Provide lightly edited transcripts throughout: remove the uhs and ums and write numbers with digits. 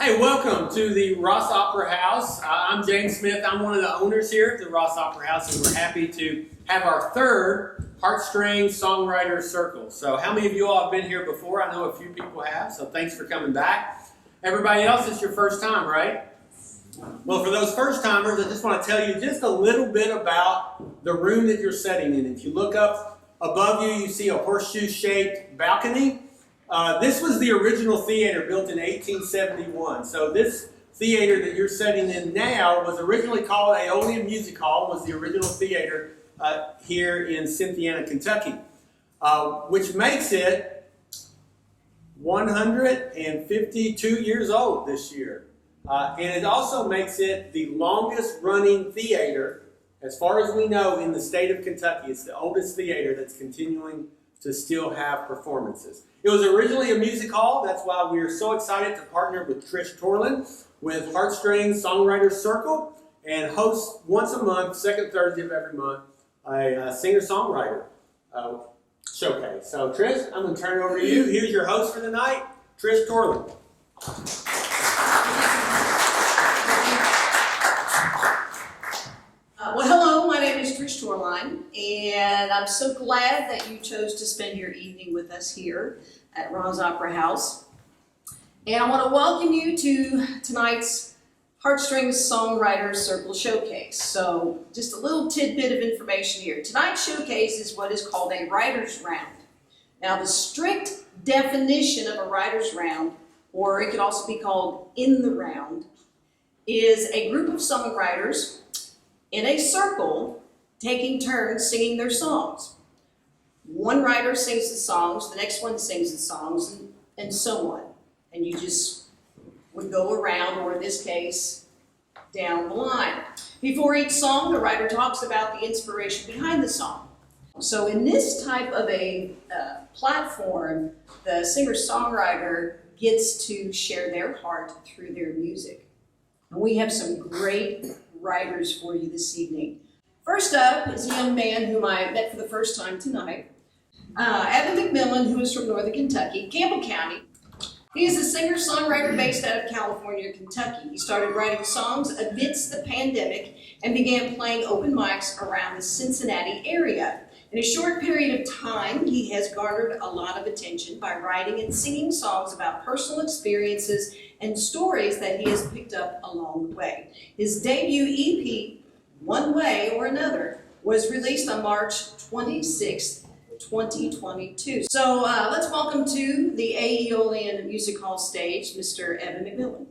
Hey, welcome to the Rohs Opera House. I'm James Smith. I'm one of the owners here at the Rohs Opera House, and we're happy to have our third Heartstrings Songwriters Circle. So how many of you all have been here before? I know a few people have, so thanks for coming back. Everybody else, it's your first time, right? Well, for those first timers, I just want to tell you just a little bit about the room that you're sitting in. If you look up above you, you see a horseshoe-shaped balcony. This was the original theater built in 1871. So this theater that you're sitting in now was originally called Aeolian Music Hall, was the original theater here in Cynthiana, Kentucky, which makes it 152 years old this year. And it also makes it the longest running theater, as far as we know, in the state of Kentucky. It's the oldest theater that's continuing to still have performances. It was originally a music hall. That's why we are so excited to partner with Trish Torline with Heartstrings Songwriters Circl and host once a month, second Thursday of every month, a singer-songwriter showcase. So Trish, I'm going to turn it over to you. Here's your host for the night, Trish Torline. Well, hello, my name is Trish Torline, and I'm so glad that you chose to spend your evening with us here at Rohs Opera House. And I want to welcome you to tonight's Heartstrings Songwriters Circl Showcase. So, just a little tidbit of information here. Tonight's showcase is what is called a writer's round. Now, the strict definition of a writer's round, or it could also be called in the round, is a group of songwriters in a circle, taking turns singing their songs. One writer sings the songs, the next one sings the songs, and so on. And you just would go around, or in this case, down the line. Before each song, the writer talks about the inspiration behind the song. So in this type of a platform, the singer-songwriter gets to share their heart through their music. And we have some great writers for you this evening. First up is a young man whom I met for the first time tonight, Evan McMillian, who is from Northern Kentucky, Campbell County. He is a singer-songwriter based out of California, Kentucky. He started writing songs amidst the pandemic and began playing open mics around the Cincinnati area. In a short period of time, he has garnered a lot of attention by writing and singing songs about personal experiences and stories that he has picked up along the way. His debut EP, One Way or Another, was released on March 26, 2022. So let's welcome to the Aeolian Music Hall stage, Mr. Evan McMillian.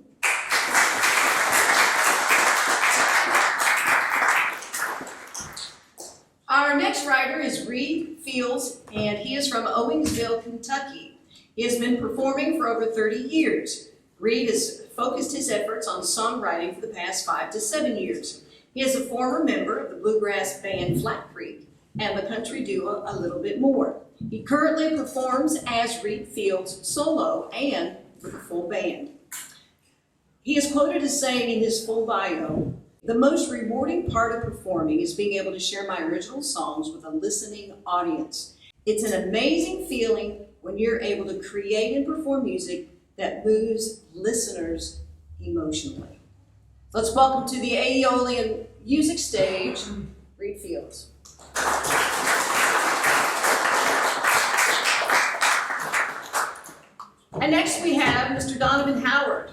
Our next writer is Reed Fields, and he is from Owensville, Kentucky. He has been performing for over 30 years. Reed has focused his efforts on songwriting for the past 5 to 7 years. He is a former member of the bluegrass band Flat Creek and the country duo A Little Bit More. He currently performs as Reed Fields solo and with a full band. He is quoted as saying in his full bio, "The most rewarding part of performing is being able to share my original songs with a listening audience. It's an amazing feeling when you're able to create and perform music that moves listeners emotionally." Let's welcome to the Aeolian Music Stage, Reed Fields. And next we have Mr. Donovan Howard.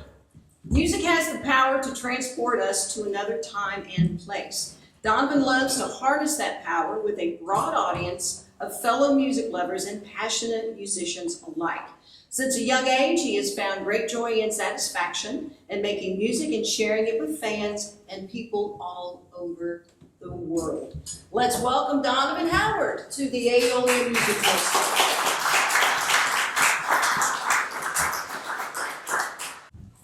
Music has the power to transport us to another time and place. Donovan loves to harness that power with a broad audience of fellow music lovers and passionate musicians alike. Since a young age, he has found great joy and satisfaction in making music and sharing it with fans and people all over the world. Let's welcome Donovan Howard to the Aeolian Music Festival.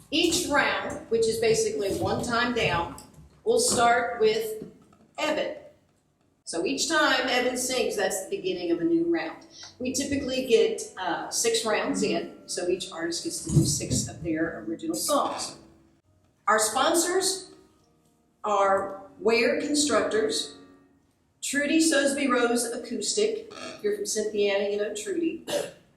Each round, which is basically one time down, will start with Evan. So each time Evan sings, that's the beginning of a new round. We typically get 6 rounds in, so each artist gets to do 6 of their original songs. Our sponsors are Ware Constructors, Trudy Soesby Rose Acoustic, if you're from Cynthiana, you know Trudy,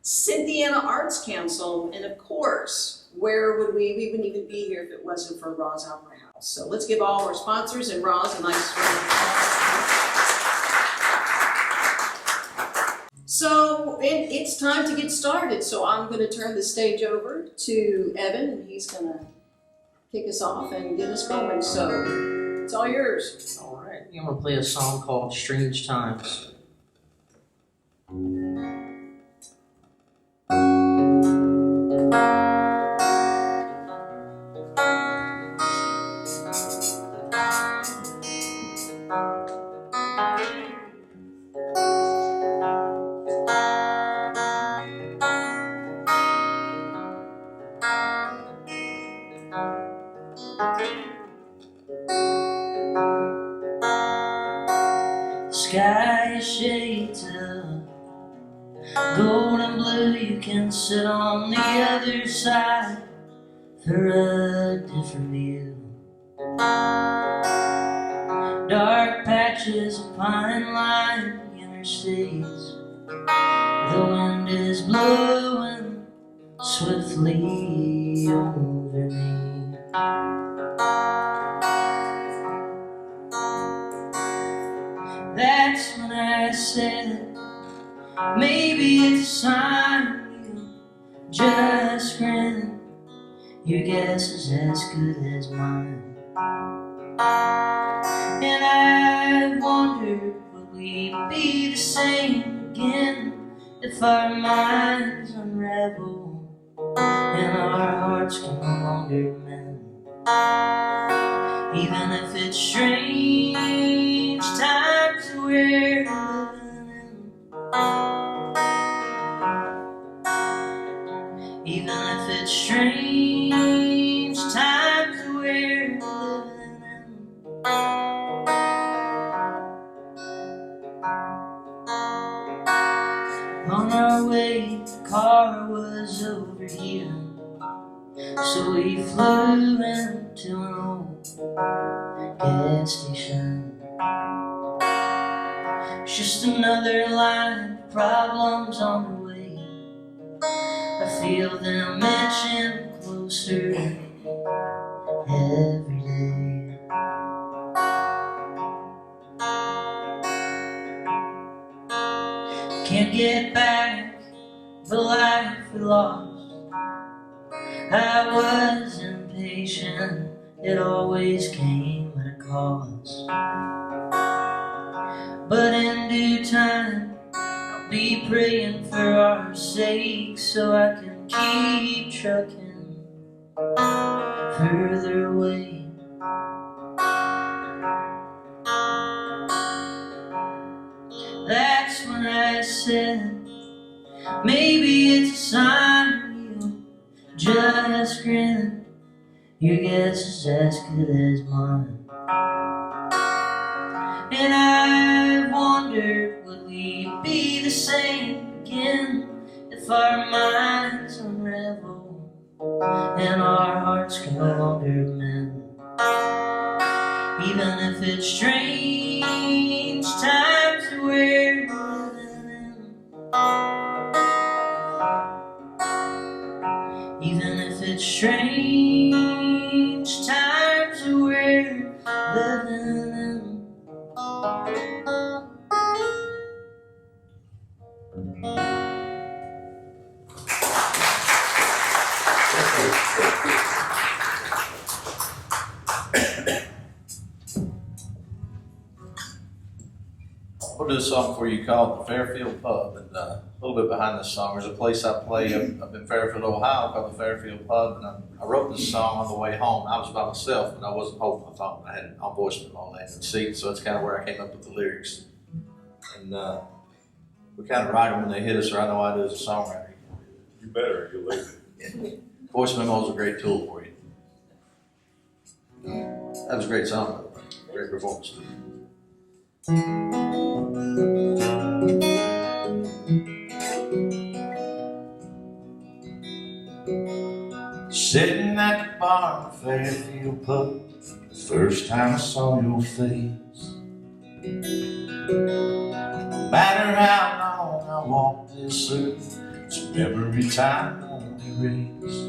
Cynthiana Arts Council, and of course, where would we wouldn't even be here if it wasn't for Rohs Opera House. So let's give all our sponsors and Rohs a nice round of applause. So it's time to get started. So I'm going to turn the stage over to Evan, and he's going to kick us off and get us going. So it's all yours. All right, I'm going to play a song called Strange Times. Sky is shades of gold and blue. You can sit on the other side for a different view. Dark patches of pine line the interstates. The wind is blowing swiftly over me. That's when I said, maybe it's a sign. You just grin. Your guess is as good as mine. And I wondered, would we be the same again if our minds unravel and our hearts can no longer mend? Even if it's strange times we're living in, even if it's strange times we're living in. On our way, the car was overheating, so we flew into an old gas station. Just another line of problems on the way. I feel them inching closer every day. Can't get back the life we lost. I was impatient, it always came at a cost. But in due time, I'll be praying for our sake, so I can keep trucking further away. That's when I said, maybe it's a sign. You just grin. Your guess is as good as mine. And I wondered, would we be the same again if our minds unravel and our hearts can no longer mend? Even if it's strange times that we're living in, even if it's strange times that we're living in. We'll do a song for you called the Fairfield Pub, and a little bit behind this song, there's a place I play up in Fairfield, Ohio called the Fairfield Pub, and I wrote this song on the way home. I was by myself, and I wasn't holding my phone. I had it on voicemail all day in the seat, so it's kind of where I came up with the lyrics. And we kind of write them when they hit us, or I know I do as a songwriter. You better, you'll leave it. Voice memo is a great tool for you. That was a great song, by the way. Great performance. Sitting at the bar in the Fairfield Pub, the first time I saw your face. No matter how long I walk this earth, it's memory time on erase.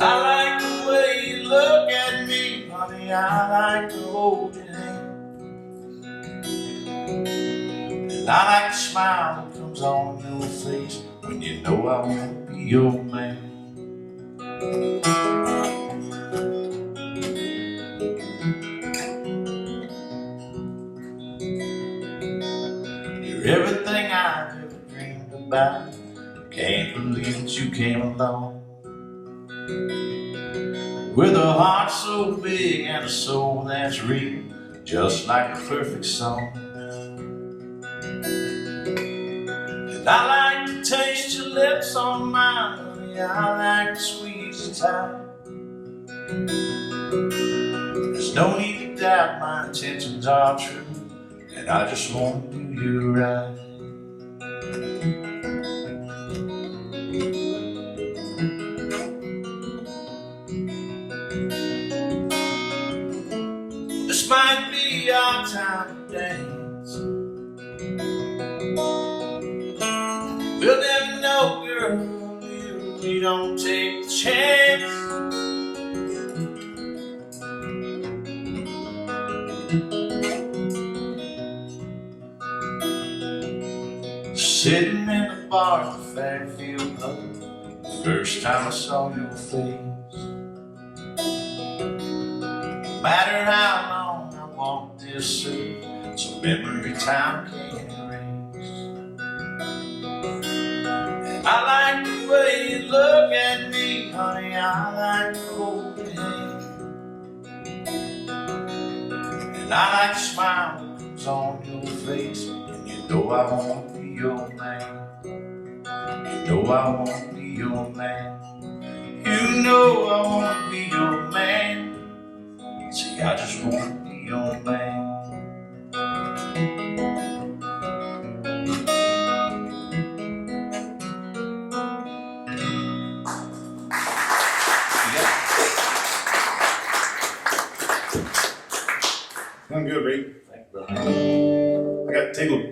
I like the way you look at me, honey, I like to hold your hand. And I like the smile that comes on your face when you know I want to be your man. You're everything I've ever dreamed about. Can't believe that you came along. With a heart so big and a soul that's real, just like a perfect song. And I like to taste your lips on mine, honey, I like to squeeze you tight. There's no need to doubt my intentions are true, and I just want to do you right. This might be our time to dance. We'll never know, girl, if we don't take the chance. Sitting in the bar at the Fairfield Pub, the first time I saw your face. No matter how long I walked this earth, so memory time can't erase. And I like the way you look at me, honey, I like to hold your hand. And I like the smile that comes on your face, and you know I want to be your man. You know I want to be your man. You know I want to be your man. See, I just want to be your man. I'm good, Reed. Thank you, brother. I got tickled.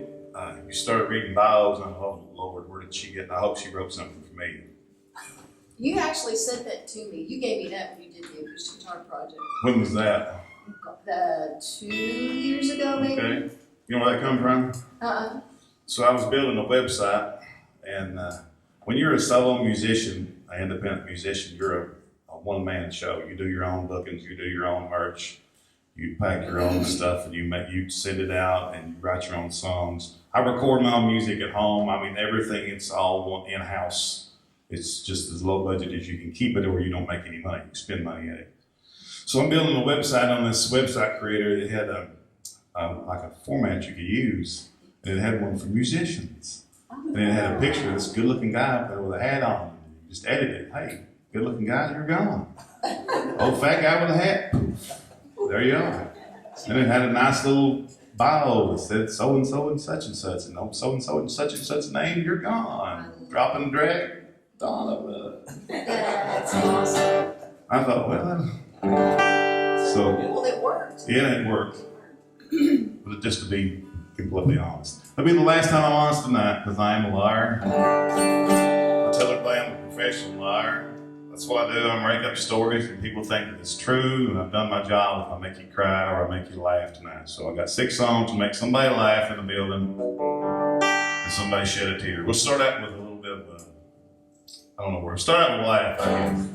You started reading bios, and I thought, Lord, where did she get? And I hope she wrote something for me. You actually sent that to me. You gave me that when you did the acoustic guitar project. When was that? 2 years ago, maybe. Okay. You know where that come from? So I was building a website, and when you're a solo musician, an independent musician, you're a one-man show. You do your own bookings, you do your own merch, you pack your own stuff, and you send it out, and you write your own songs. I record my own music at home. I mean, everything, it's all in-house. It's just as low budget as you can keep it, or you don't make any money. You spend money at it. So I'm building a website on this website creator that had like a format you could use. And it had one for musicians. And it had a picture of this good-looking guy with a hat on. You just edit it. Hey, good-looking guy, you're gone. Old fat guy with a hat. There you are. And it had a nice little bio that said so-and-so and such and such. And oh, so-and-so and such name, you're gone. Drop and drag. Donovan. That's awesome. I thought, well, so. Well, it worked. Yeah, it worked. But just to be completely honest. That'll be the last time I'm honest tonight, because I am a liar. I tell everybody I'm a professional liar. That's what I do. I make up stories and people think that it's true, and I've done my job if I make you cry or I make you laugh tonight. So I got 6 songs to make somebody laugh in the building and somebody shed a tear. We'll start out with a little bit of I don't know where. Start out with a laugh, I guess.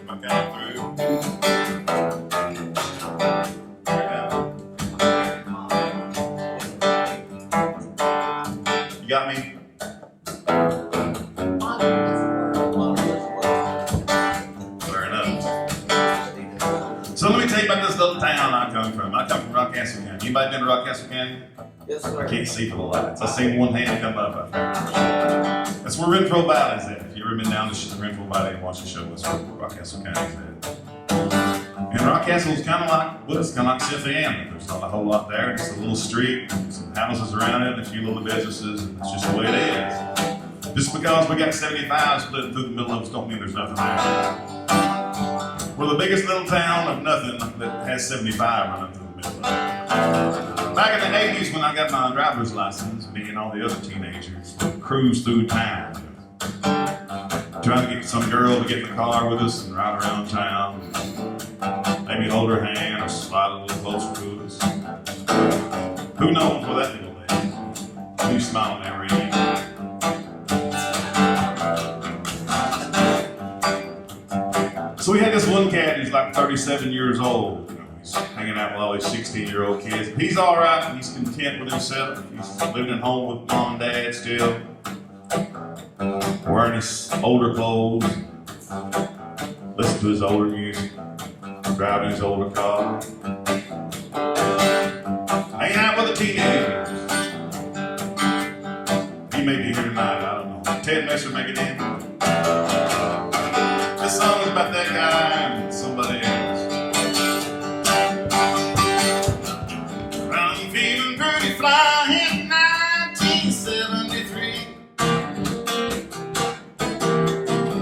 Am I counting through? You got me? Fair enough. So let me tell you about this little town I come from. I come from Rockcastle County. Anybody been to Rockcastle County? Yes, sir. I can't see for the lights. I seen one hand come up. That's where Renfro Valley's at. If you ever been down to Renfro Valley and watched the show, that's where Rockcastle County's at. And Rockcastle's kind of like, well, it's kind of like Cynthiana. There's not a whole lot there. It's a little street, some houses around it, a few little businesses, and it's just the way it is. Just because we got 75 split through the middle of us don't mean there's nothing there. We're the biggest little town of nothing that has 75 running through the middle of it. Back in the 80s when I got my driver's license, me and all the other teenagers cruised through town. trying to get some girl to get in the car with us and ride around town. Maybe hold her hand or slide a little closer to us. Who knows where that will lead? You smile every day. So we had this one cat who's like 37 years old. You know, he's hanging out with all these 16-year-old kids. He's all right. He's content with himself. He's living at home with mom and dad still. Wearing his older clothes. Listening to his older music. Driving his older car. Hanging out with the teenagers. He may be here tonight, I don't know. Ted Messer make it in. This song is about that guy and somebody else. I'm feeling pretty fly in 1973.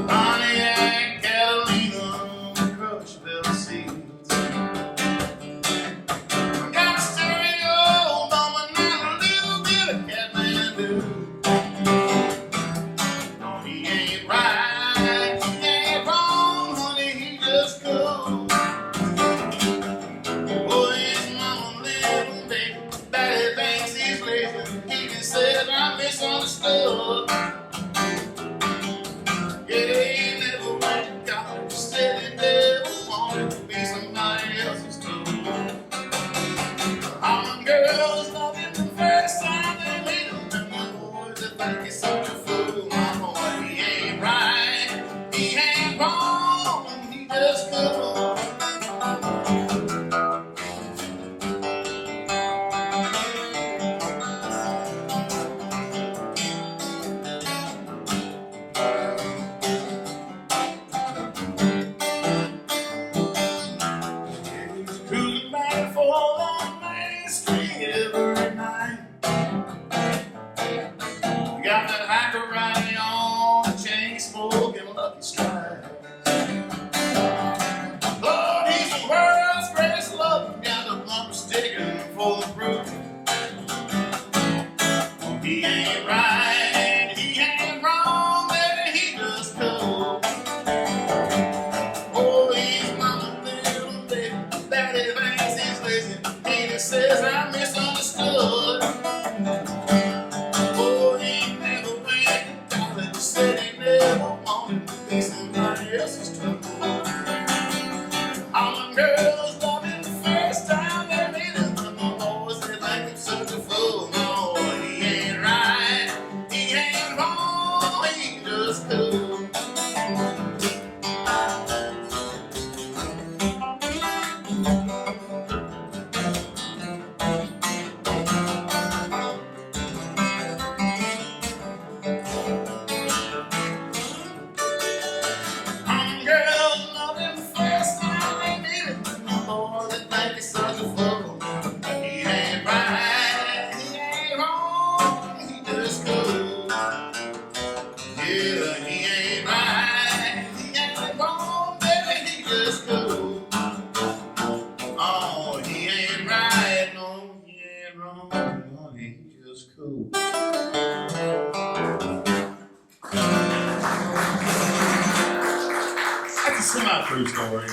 Pontiac Catalina, crushed velvet seats. Got a stereo bumping and a little bit of Kathmandu. No, he ain't right, he ain't wrong, honey, he just goes. Oh, his mama little baby, daddy thinks he's lazy. He just says I'm misunderstood. Yeah, he never went to college, said he never wanted to be somebody else's tool. All the girls love him the first time they meet him, and the boys that think he's such a fool. My boy, he ain't right, he ain't wrong, he just cool. He's cruising back for on Main Street every night. Got that hacker riding on the chain smoking Lucky Strike. Lord, he's the world's greatest lover. Got the bumper sticking for the proof. Oh, he ain't right, he ain't wrong, baby, he just cool. Oh, he's mama little baby, daddy thinks he's lazy. He just says I'm misunderstood. Oh, he never went to college, said he never wanted to be somebody else's trouble. All the girls love him the first time they meet him, and the boys they think he's such a fool. No, he ain't right, he ain't wrong, he just cool. Some girls love him the first time they meet him, and the boys they think he's such a fool. He ain't right, he ain't wrong, he just cool. Yeah, he ain't right, he ain't wrong, baby, he just cool. Oh, he ain't right, no, he ain't wrong, honey, he just cool. That's a semi-true story.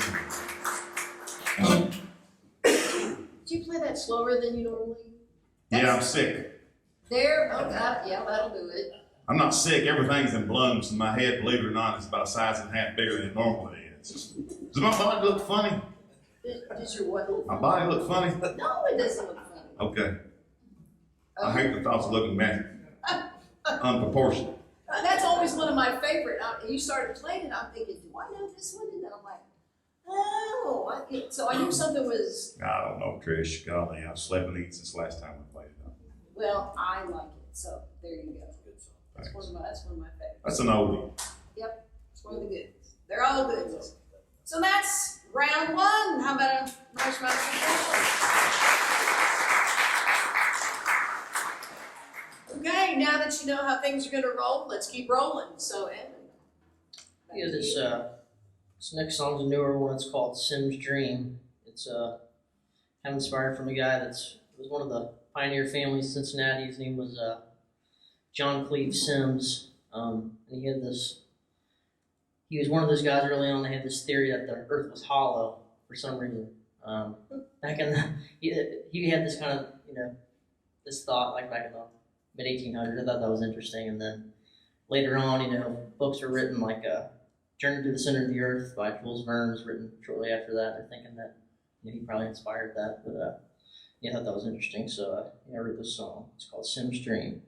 Did you play that slower than you normally? Yeah, I'm sick. There, oh God, yeah, that'll do it. I'm not sick. Everything's in blooms, and my head, believe it or not, is about a size and a half bigger than it normally is. Does my body look funny? Does your what look My funny? body look funny? No, it doesn't look funny. Okay. I hate the thoughts of looking unproportionate. That's always one of my favorite. You started playing it, I'm thinking, do I know this one? And then I'm like, oh, so I knew something was, I don't know, Trish. Golly, I've slept and eaten since last time we played it. well, I like it. So there you go. That's Thanks. one of my favorites. That's an oldie. Yep, it's one of the good ones. They're all good ones. So that's round one. How about a nice round of applause? Okay, now that you know how things are going to roll, let's keep rolling. So, Evan. Yeah, this next song's a newer one. It's called Sim's Dream. It's kind of inspired from a guy was one of the pioneer families in Cincinnati. His name was John Cleve Sims, and he had this he was one of those guys early on that had this theory that the earth was hollow for some reason. Back in the, he had this kind of, this thought like back in the mid 1800s. I thought that was interesting. And then later on, books were written like Journey to the Center of the Earth by Jules Verne was written shortly after that. They're thinking that he probably inspired that. But I thought that was interesting. So I wrote this song. It's called Sim's Dream.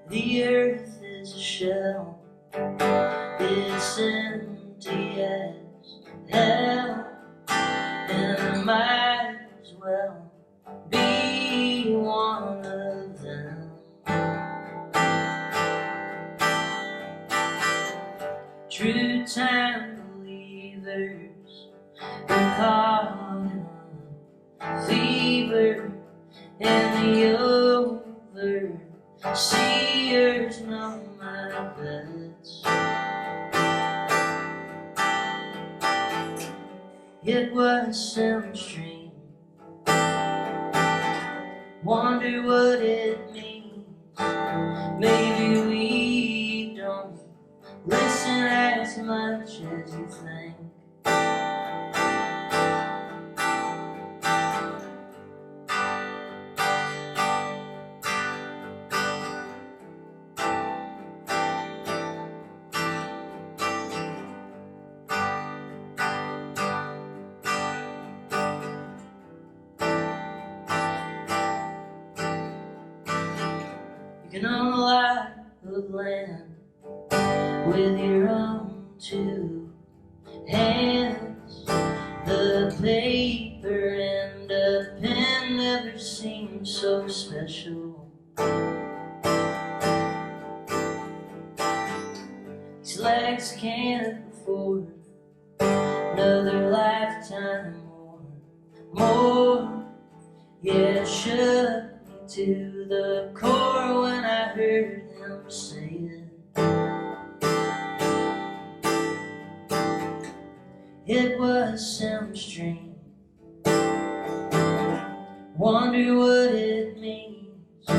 The earth is a shell, it's empty as hell, and I might as well be one of them. True time believers who caught in fever and the overseers know my bets. It was Sim's dream. Wonder what it means. Maybe we don't listen as much as you think. You can own a lot of land with your own two hands. The paper and a pen never seemed so special. These legs can't afford another lifetime or more. Yeah, it shook me to the core when I heard him say it. It was Sim's dream. Wonder what it means.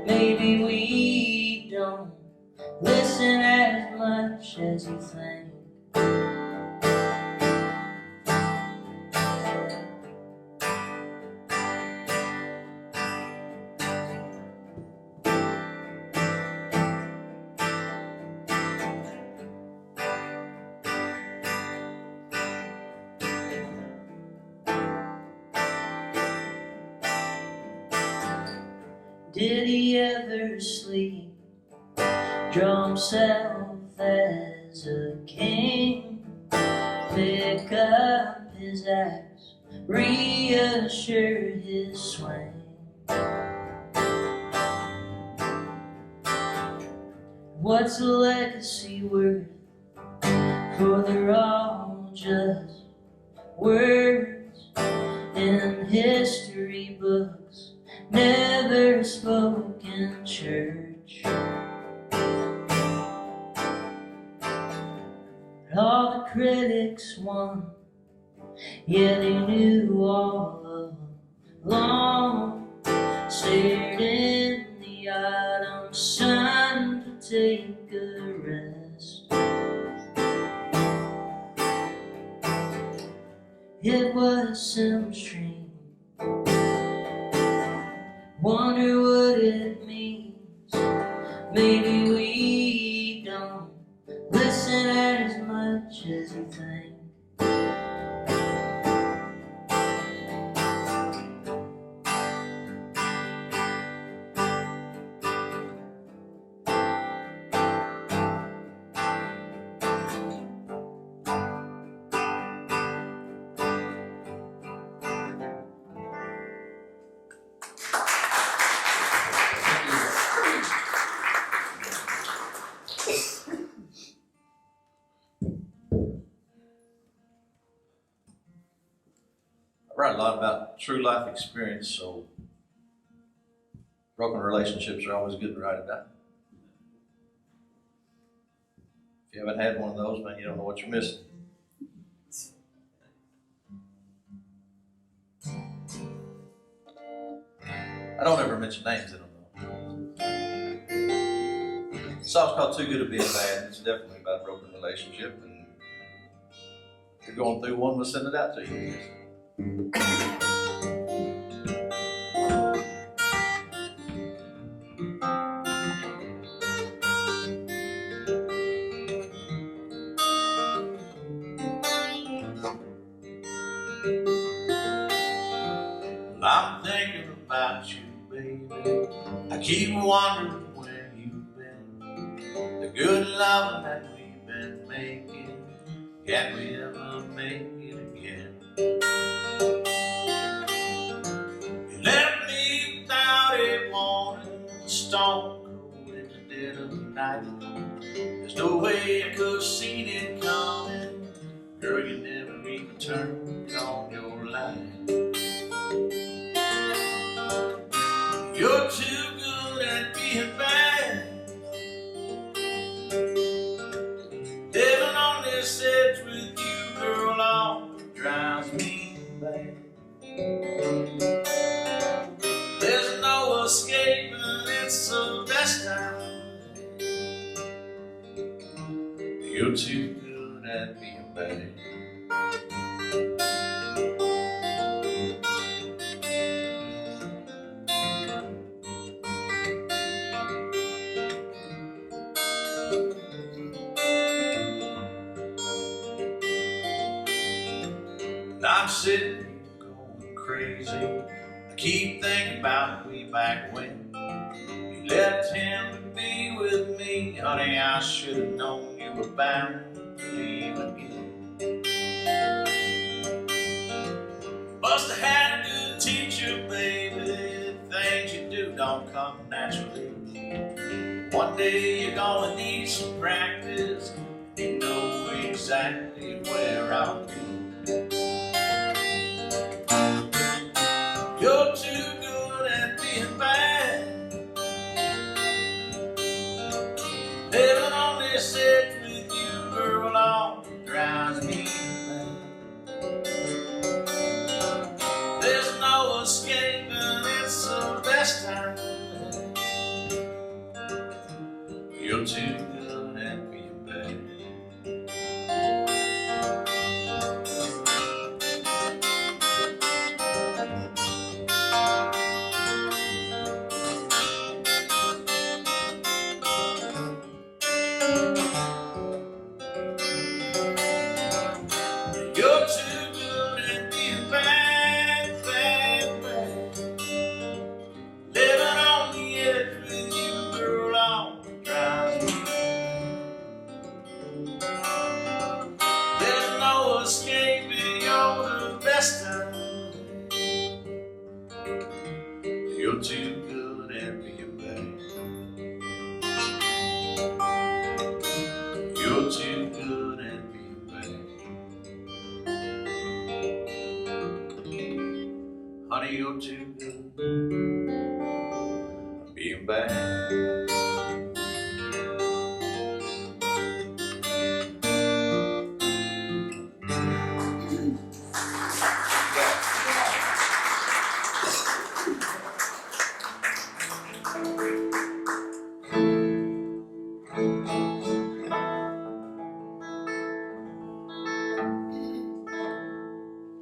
Maybe we don't listen as much as you think. Did he ever sleep? Draw himself as a king, pick up his axe, reassure his swing. What's a legacy worth? For they're all just words in history books, never spoken church. All the critics won, yeah, they knew all along. Stared in the autumn sun to take a rest. It was Sim's dream. Wonder what it means. Maybe we don't listen as much as you think. I write a lot about true life experience, so broken relationships are always good to write it down. If you haven't had one of those, man, you don't know what you're missing. I don't ever mention names in them though. The song's called Too Good at Being Bad. It's definitely about a broken relationship, and if you're going through one, we'll send it out to you. I'm thinking about you, baby. I keep wondering where you've been. The good loving that we've been making, can we ever make it again? You left me without a warning, stone cold in the dead of the night. There's no way I could have seen it coming. Girl, you never even turned on your light. You're too good at being bad. Living on this edge with you, girl, all drives me bad. There's no escaping, it's the best time. You're too good at being bad. I'm sitting here going crazy. I keep thinking about way back when you left him to be with me. Honey, I should have known you were bound to leave again. Must have had a good teacher, baby. The things you do don't come naturally. One day you're gonna need some practice. You know exactly where I'll be. You're too good at being bad. Living on this edge with you, girl, all drives me mad. There's no escaping, it's the best time. You're too good at being bad. You're too good at being bad, bad, bad. Living on the edge with you, girl, all drives me mad. There's no escaping, you're the best time. You're too good at being bad. You're too good at being bad. Honey, you're too good at being bad.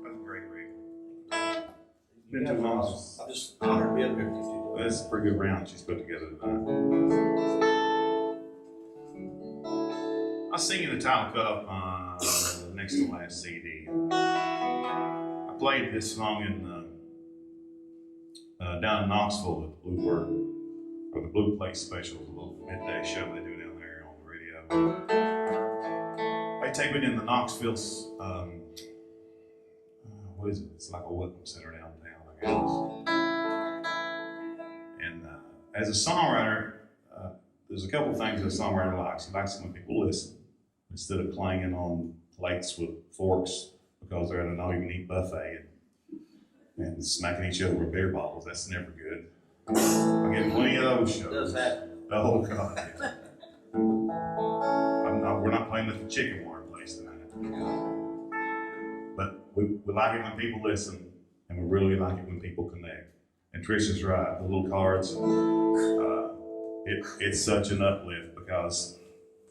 That's a great read. Been too long. I'm just honored to be up here with you. That's a pretty good round she's put together tonight. I was singing the title cut up next to last CD. I played this song in down in Knoxville at the Bluebird, or the Blue Place Special, the little midday show they do down there on the radio. They take it in the Knoxville's, what is it? It's like a welcome center downtown, I guess. And as a songwriter, there's a couple of things that a songwriter likes. He likes it when people listen, instead of clanging on plates with forks because they're at an all-you-can-eat buffet and smacking each other with beer bottles. That's never good. I get plenty of those shows. It does happen. Oh, God. We're not playing at the chicken wire place tonight. But we like it when people listen, and we really like it when people connect. And Trish is right, the little cards, it's such an uplift because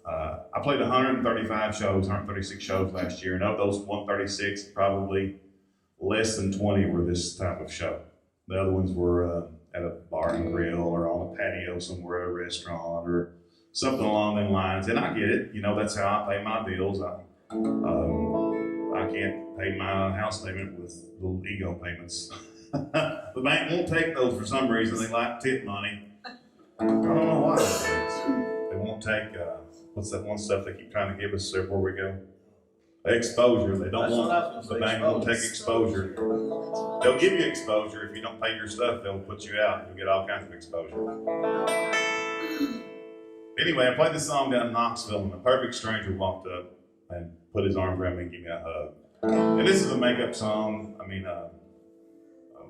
I played 136 shows last year, and of those 136, probably less than 20 were this type of show. The other ones were at a bar and grill or on a patio somewhere at a restaurant or something along them lines. And I get it, that's how I pay my bills. I can't pay my house payment with little ego payments. The bank won't take those for some reason. They like tip money. I don't know why that is. They won't take, what's that one stuff they keep trying to give us everywhere we go? Exposure. They don't want, the bank won't take exposure. They'll give you exposure. If you don't pay your stuff, they'll put you out. You'll get all kinds of exposure. Anyway, I played this song down in Knoxville, and a perfect stranger walked up and put his arm around me and gave me a hug. And this is a makeup song. I mean,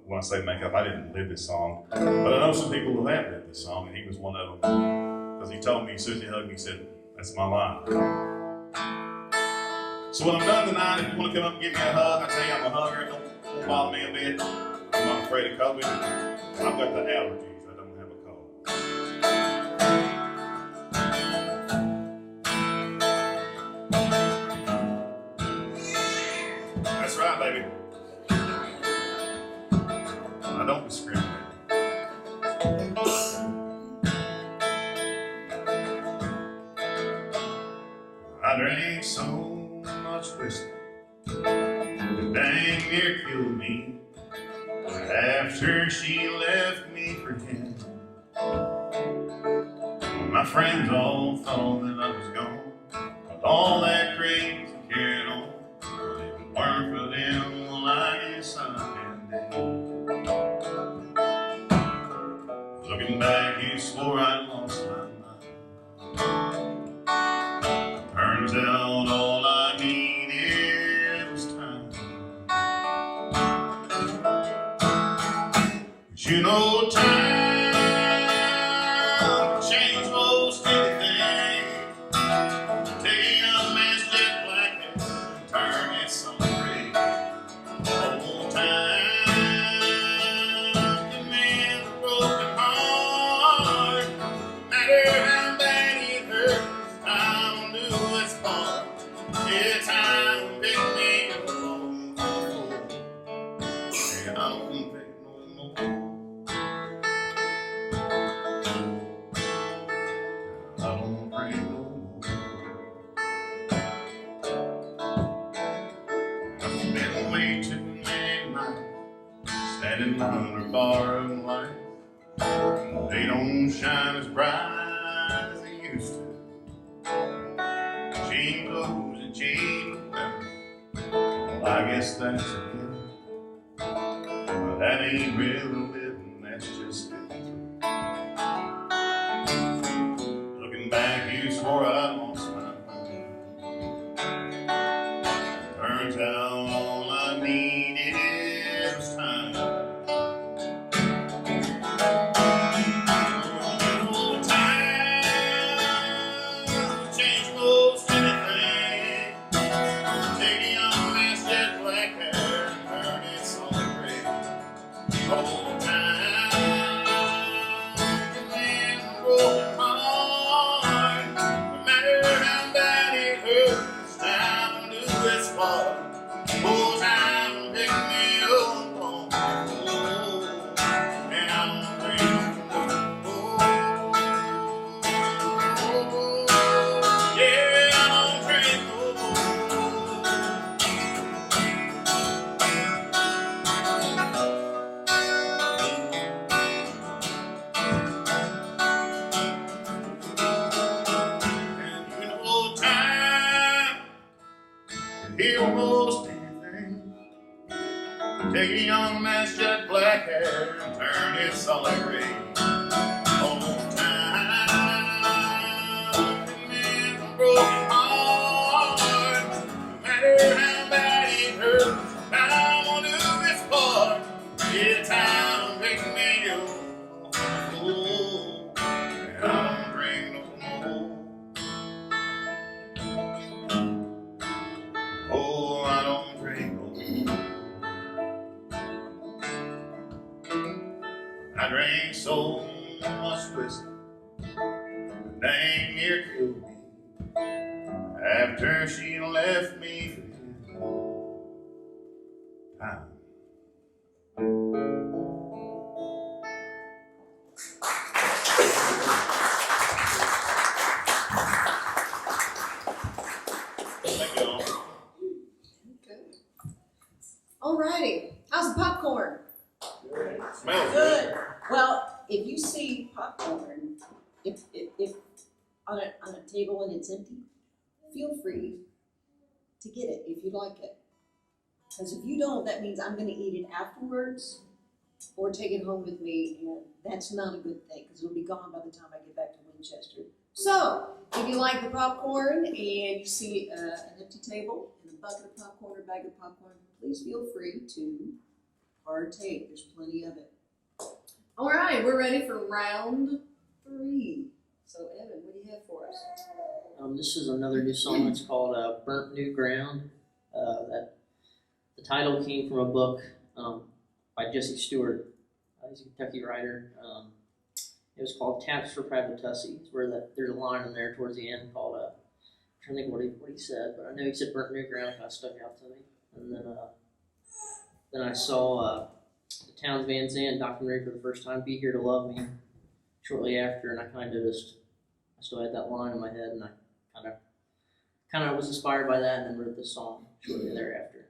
when I say makeup, I didn't live this song. But I know some people who have lived this song, and he was one of them. Because he told me, as soon as he hugged me, he said, "That's my life." So when I'm done tonight, if you want to come up and give me a hug, I tell you I'm a hugger. It don't bother me a bit. I'm not afraid of COVID. I've got the allergies. I don't have a cold. That's right, baby. I don't discriminate. I drank so much whiskey, it dang near killed me. After she left me for him, my friends all thought that I was gone. With all that crazy carrying on, if it weren't for them, well, I guess I'd been dead. Looking back, you swore I'd lost my mind. Turns out all I needed was time. But you know time can change most anything. Take a man's jet black and turn it some gray. Old time can mend a broken heart. Matter how bad it hurts, time will do its part. Yeah, time will pick me up on the floor. And I don't pick no more. I don't pray no more. I've been way too many nights standing under a bar of light. They don't shine as bright as they used to. Chain clothes and chain weapons. Well, I guess that's a given. But that ain't real living, that's just living through. Looking back, you swore I lost my mind. Turns out all I needed was time. Hear most anything. Take a young man's jet black hair and turn it solid gray. Old time can mend a broken heart. No matter how bad it hurts, time will do its part. Yeah, time will pick me up. so much whiskey, dang near killed me. After she left me for time. Thank you all. Good. All righty. How's the popcorn? Smells Good. Well, if you see popcorn, if on a table and it's empty, feel free to get it if you like it. Because if you don't, that means I'm going to eat it afterwards or take it home with me, and that's not a good thing because it'll be gone by the time I get back to Winchester. So, if you like the popcorn and you see an empty table and a bucket of popcorn or bag of popcorn, please feel free to partake. There's plenty of it. All right, we're ready for round 3. So, Evan, what do you have for us? This is another new song. It's called Burnt New Ground. The title came from a book by Jesse Stewart. He's a Kentucky writer. It was called Taps for Privatussi. It's where there's a line in there towards the end called, I'm trying to think what he said, but I know he said Burnt New Ground, kind of stuck out to me. And then I saw the Towns Van Zandt documentary for the first time, Be Here to Love Me, shortly after, and I kind of noticed I still had that line in my head, and I kind of was inspired by that, and then wrote this song shortly thereafter.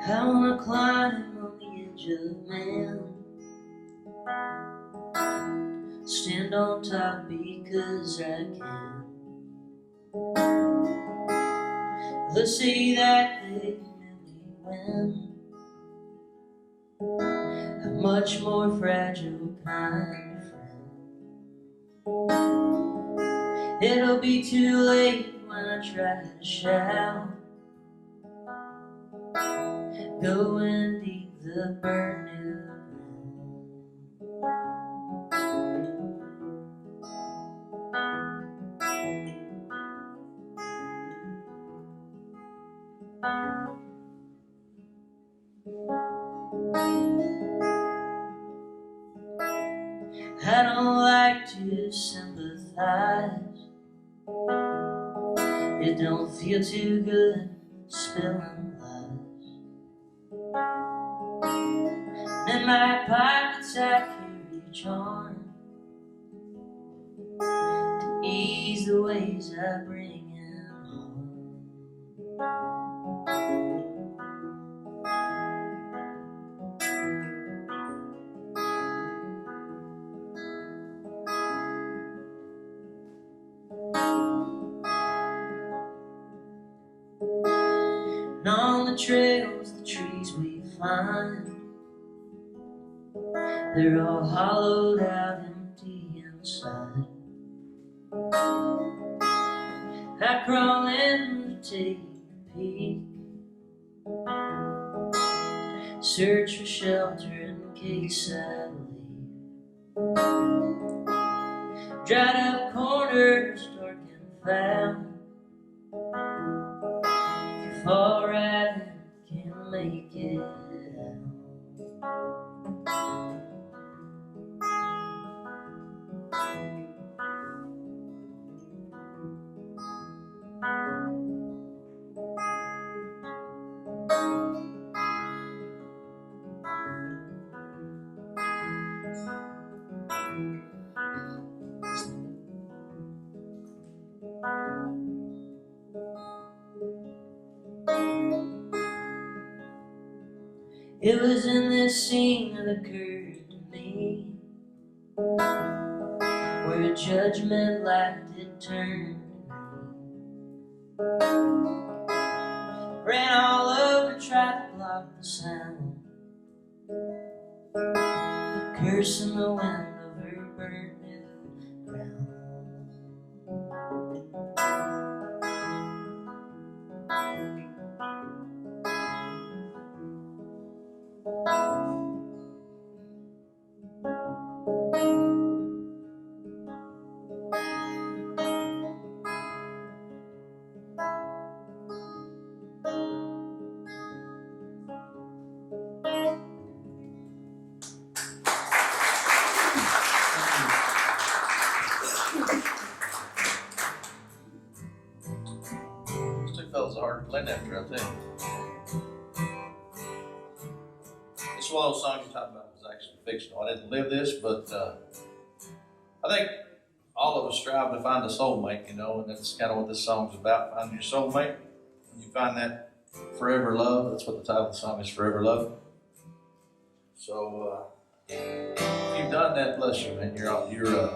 I wanna climb on the edge of man, stand on top because I can. Let's say that they really win, a much more fragile kind of friend. It'll be too late when I try to shout, go and dig the burnt new ground. I don't like to sympathize. It don't feel too good spilling lies. In my pockets I carry a charm to ease the ways I bring in harm. And on the trails, the trees we find, they're all hollowed out, empty inside. I crawl in to take a peek, search for shelter in case I leave. Dried up corners, dark and foul. If you fall right in, can't make it out. It was in this scene that occurred to me, where a judgment light did turn to me. Ran all over, tried to block the sound, cursing the wind over burnt new ground. picture, I tell you. It's one of those songs you talked about was actually fictional. I didn't live this, but I think all of us strive to find a soulmate, you know, and that's kind of what this song's about, finding your soulmate. When you find that forever love, that's what the title of the song is, Forever Love. So, if you've done that, bless you, man. You're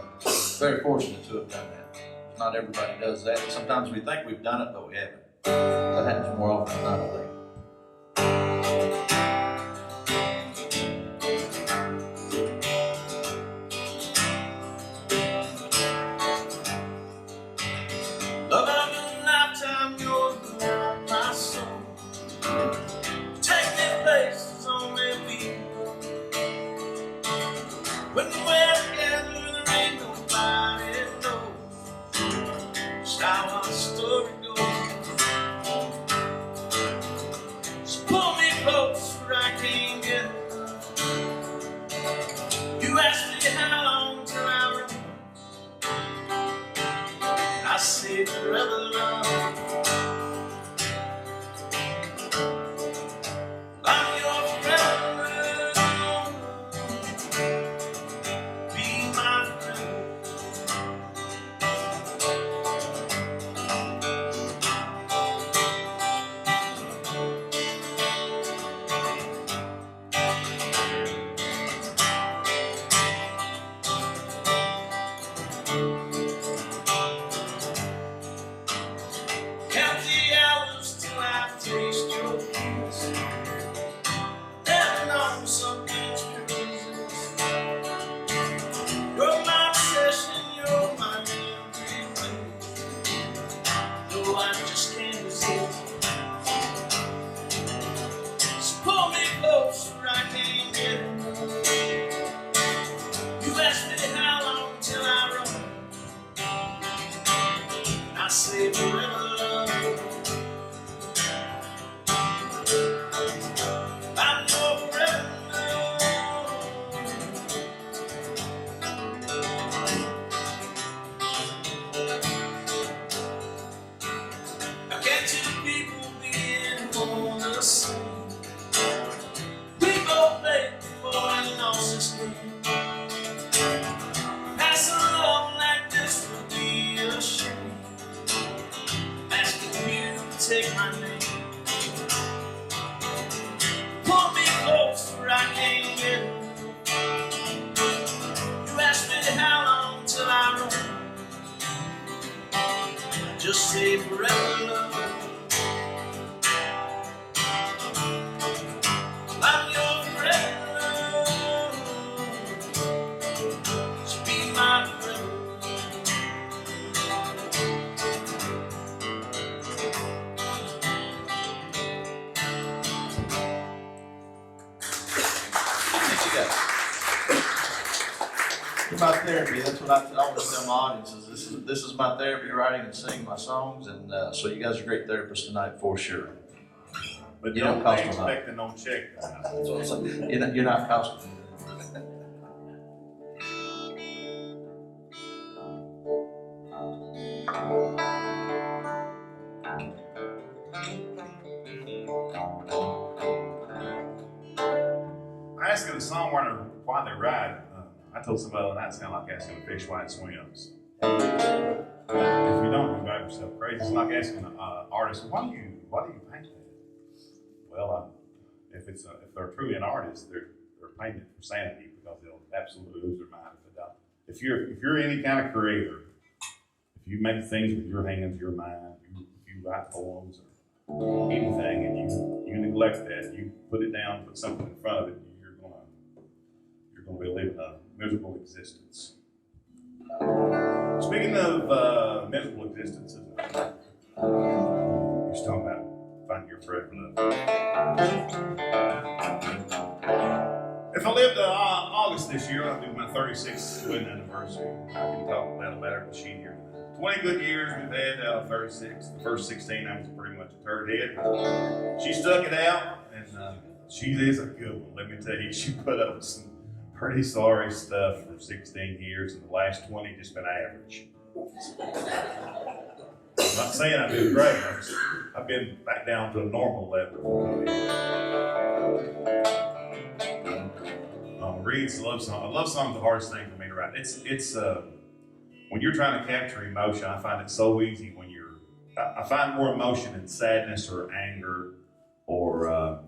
very fortunate to have done that. Not everybody does that. Sometimes we think we've done it, but we haven't. That happens more often than not, I think. Love of a lifetime, you're beyond my soul. Take me places only we know. When we're together, there ain't nobody knows just how our story goes. So pull me close where I can't get enough. You asked me how long till I run. I say forever love. I'm your forever love. Be my friend. Count the hours till I taste your kiss. Never known something's crazy. You're my obsession, you're my everything. No, I just can't resist. So pull me close where I can't get enough. You asked me how long till I run. I say forever love. I'm your forever love. I can't two people be anyone the same. We both played before and lost this game. Passing love like this would be a shame. Asking you to take my name. Pull me close where I can't get enough. You asked me how long till I run. Just say forever love. I'm your forever love. So be my forever. Thank you guys. You're my therapy. That's what I always tell my audiences. This is my therapy, writing and singing my songs, and so you guys are great therapists tonight for sure. But You don't don't cost be a lot. expecting no check. That's what I'm saying. You're not costing me. Asking a songwriter why they write, I told somebody the other night it's kind of like asking a fish why it swims. If you don't, you drive yourself crazy. It's like asking an artist, why do you paint that? Well, if they're truly an artist, they're painting it for sanity because they'll absolutely lose their mind if they don't. If you're any kind of creator, if you make things with your hands, your mind, if you write poems or anything, and you neglect that, you put it down, put something in front of it, you're gonna be living a miserable existence. Speaking of miserable existences, you're talking about finding your forever love. If I lived August this year, I'll do my 36th wedding anniversary. I can talk about it better, but she's here. 20 good years we've had out of 36. The first 16, I was pretty much a turd head. She stuck it out, and she is a good one. Let me tell you, she put up with some pretty sorry stuff for 16 years, and the last 20 just been average. I'm not saying I do great. I've been back down to a normal level. Reed's love song. A love song is the hardest thing for me to write. It's when you're trying to capture emotion, I find it so easy when I find more emotion in sadness or anger or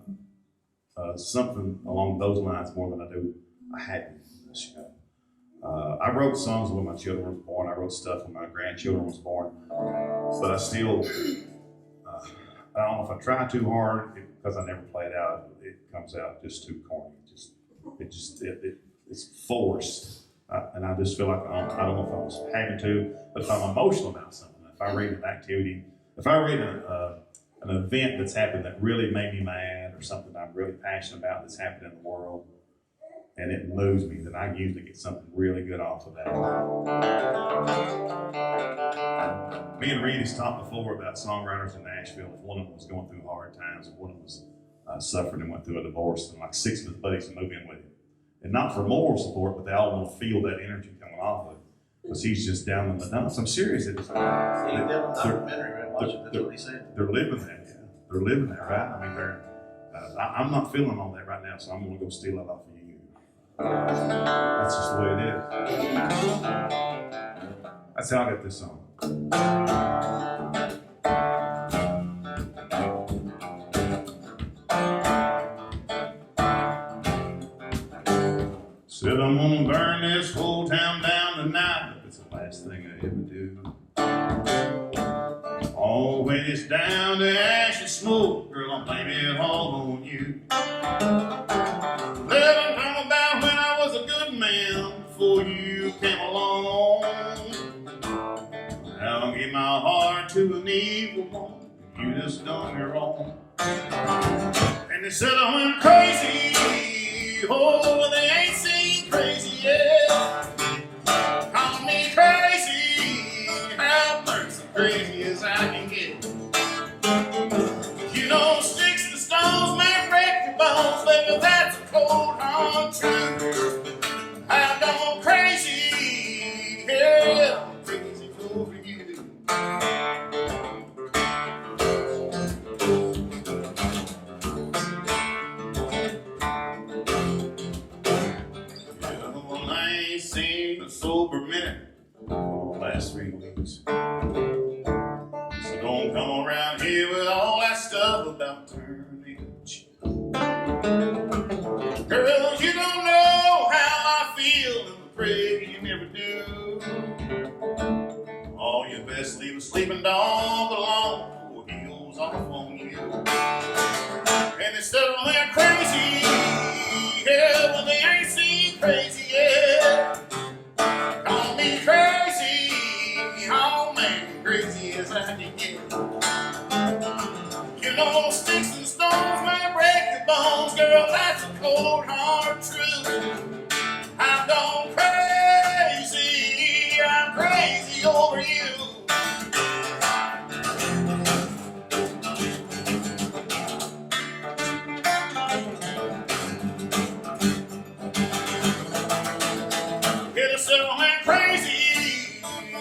something along those lines more than I do a happiness. I wrote songs when my children were born. I wrote stuff when my grandchildren was born. But I still, I don't know if I try too hard because I never play it out. It comes out just too corny. It's forced. And I just feel like I don't know if I was having to, but if I'm emotional about something, if I read an activity, if I read an event that's happened that really made me mad or something I'm really passionate about that's happened in the world, and it moves me, then I usually get something really good off of that. Me and Reed has talked before about songwriters in Nashville. If one of them was going through hard times, if one of them was suffered and went through a divorce, and like 6 of his buddies would move in with him. And not for moral support, but they all want to feel that energy coming off of it. Because he's just down in the dumps. I'm serious. It is. He did a documentary, right? Watch it. That's what he said. They're living that, yeah. They're living that, right? I mean, I'm not feeling all that right now, so I'm going to go steal it off of you. That's just the way it is. That's how I got this song. Said I'm gonna burn this whole town down tonight. It's the last thing I ever do. Oh, when it's down to ash and smoke, girl, I'm blaming it all on you. Let them talk about when I was a good man before you came along. Now I give my heart to an evil woman. You just done me wrong. And they said I went crazy. Oh, they ain't seen crazy yet. Call me crazy. Have mercy, crazy as I can get. You know, sticks and stones may break your bones, baby, that's a cold hard truth. I've gone crazy. Yeah, I'm crazy over you. Sober minute for the last 3 weeks. So don't come around here with all that stuff about turning cheek. Girl, you don't know how I feel, and I pray you never do. Oh, you best leave a sleeping dog alone before he goes off on you. And instead of they're crazy, yeah, well they ain't seen crazy yet. Call me crazy, oh man, crazy as I can get. You know, sticks and stones may break your bones, girl, that's a cold hard truth. I've gone crazy, I'm crazy over you.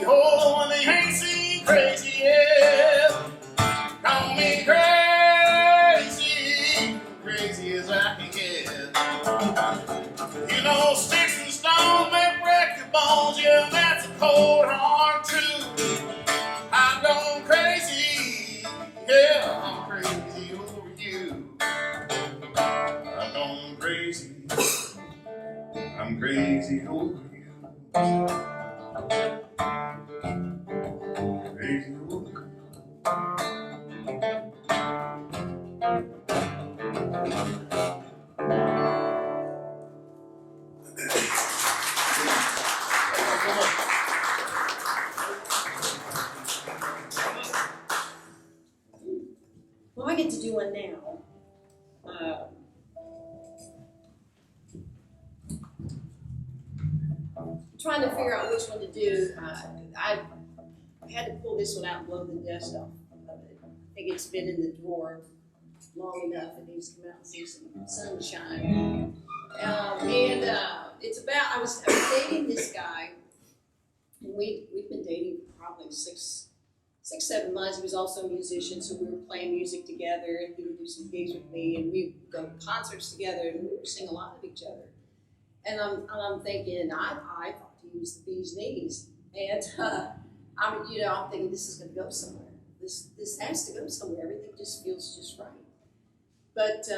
Oh, they ain't seen crazy yet. Call me crazy, crazy as I can get. You know, sticks and stones may break your bones, yeah, that's a cold hard truth. I've gone crazy, yeah, I'm crazy over you. I've gone crazy, I'm crazy over you. Well, I get to do one now. Trying to figure out which one to do. I had to pull this one out and blow the dust off of it. I think it's been in the drawer long enough. It needs to come out and see some sunshine. It's about, I was dating this guy, and we've been dating for probably six 6, 7 months. He was also a musician, so we were playing music together, and he would do some gigs with me, and we would go to concerts together, and we would sing a lot of each other. And I'm thinking, I thought he was the bee's knees, and I'm thinking this is going to go somewhere. This has to go somewhere. Everything just feels just right. But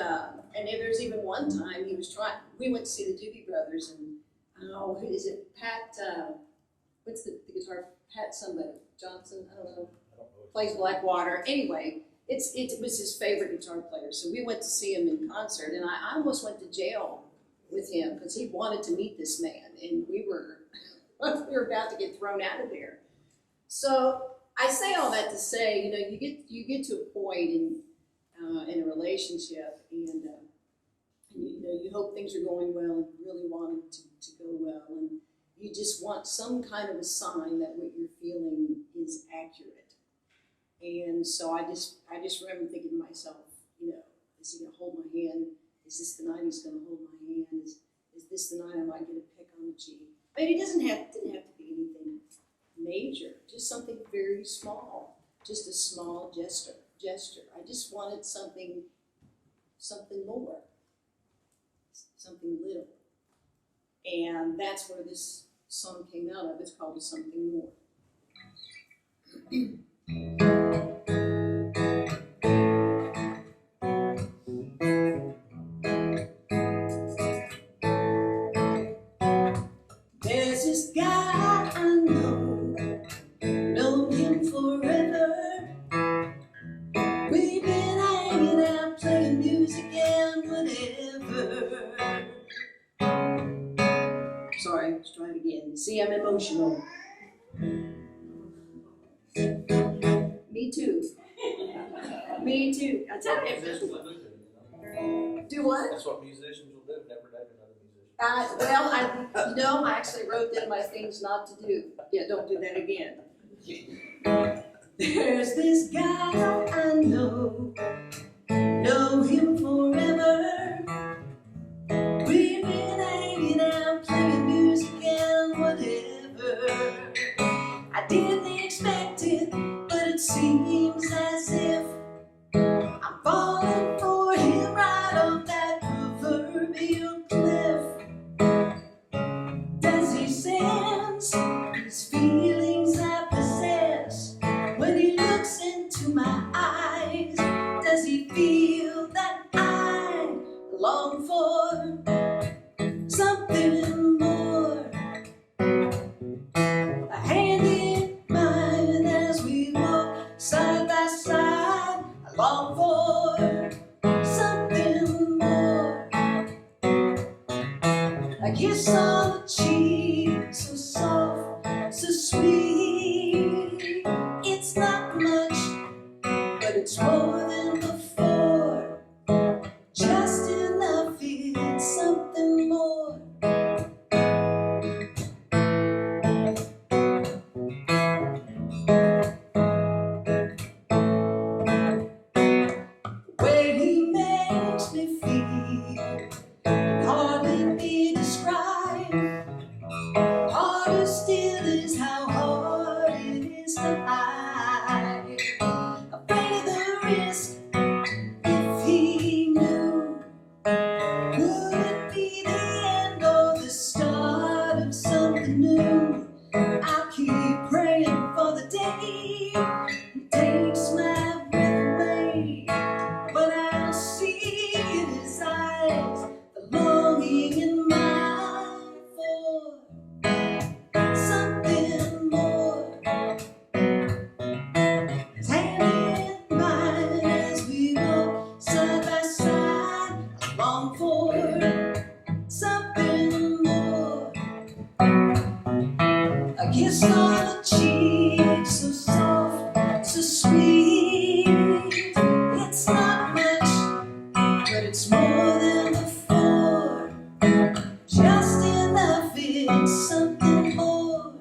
and there's even one time he was trying. We went to see the Doobie Brothers, and who is it? Pat. What's the guitar? Pat somebody Johnson. I don't know. Plays Blackwater. Anyway, it was his favorite guitar player. So we went to see him in concert, and I almost went to jail with him because he wanted to meet this man, and we were about to get thrown out of there. So I say all that to say, you get to a point in a relationship, and you hope things are going well, and you really want it to go well, and you just want some kind of a sign that what you're feeling is accurate. And so I just remember thinking to myself, is he gonna hold my hand? Is this the night he's gonna hold my hand? Is this the night I might get a pick on the cheek? I mean, it didn't have to be anything major, just something very small, just a small gesture. I just wanted something more, something little. And that's where this song came out of. It's called Something More. There's this guy I know him forever. We've been hanging out, playing music and whatever. Sorry, let's try it again. See, I'm emotional. Me too. Me too. I tell you. Do what? That's what musicians will do. Never date another musician. I actually wrote that in my things not to do. Yeah, don't do that again. There's this guy I know him forever. We've been hanging out, playing music and whatever. I didn't expect it, but it seems as if I'm falling for him right off that proverbial cliff. Does he sense these feelings I possess when he looks into my eyes? Does he feel that I long for something more? A hand in mine as we walk side by side. I long for something more. A kiss on the cheek, so soft, so sweet. It's not much, but it's more than before. Just enough, it's something more. The way he makes me feel can hardly be described. Harder still is how hard it is to hide. Afraid of the risk. If he knew, would it be the end or the start of something new? I'll keep praying for the day he takes my breath away. But I'll see in his eyes the longing in mine for something more. His hand in mine as we walk side by side. I long for something more. A kiss on the cheek, so soft, so sweet. It's not much, but it's more than before. Just enough, it's something more.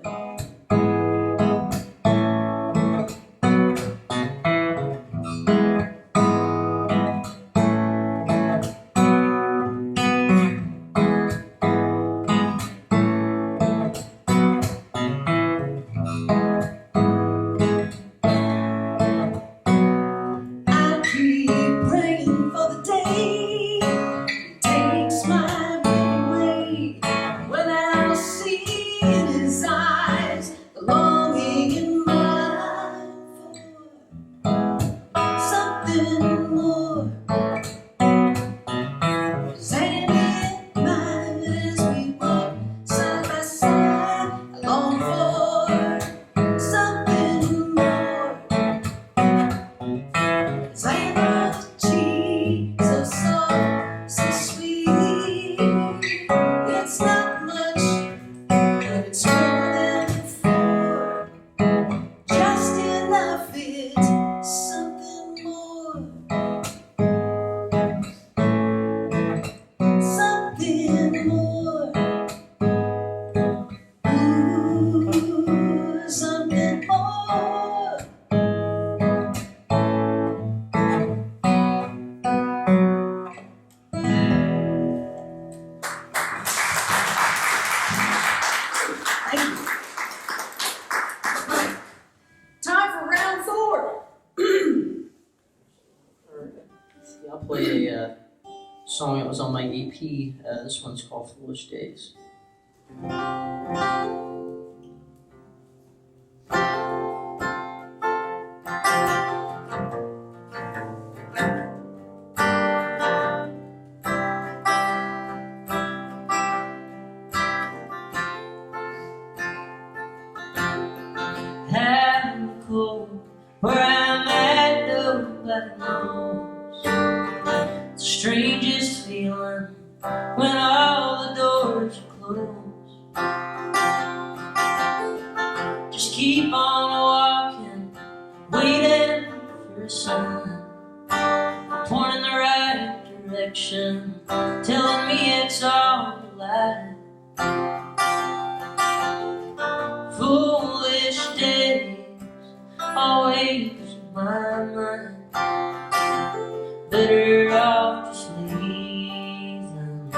play a song that was on my EP. This one's called Foolish Days. Having cold, where I'm at, nobody knows. It's the strangest feeling when all the doors are closed. Just keep on walking, waiting for a sign, pointing the right direction, telling me it's all a lie. Foolish days, always in my mind. Better off just leaving.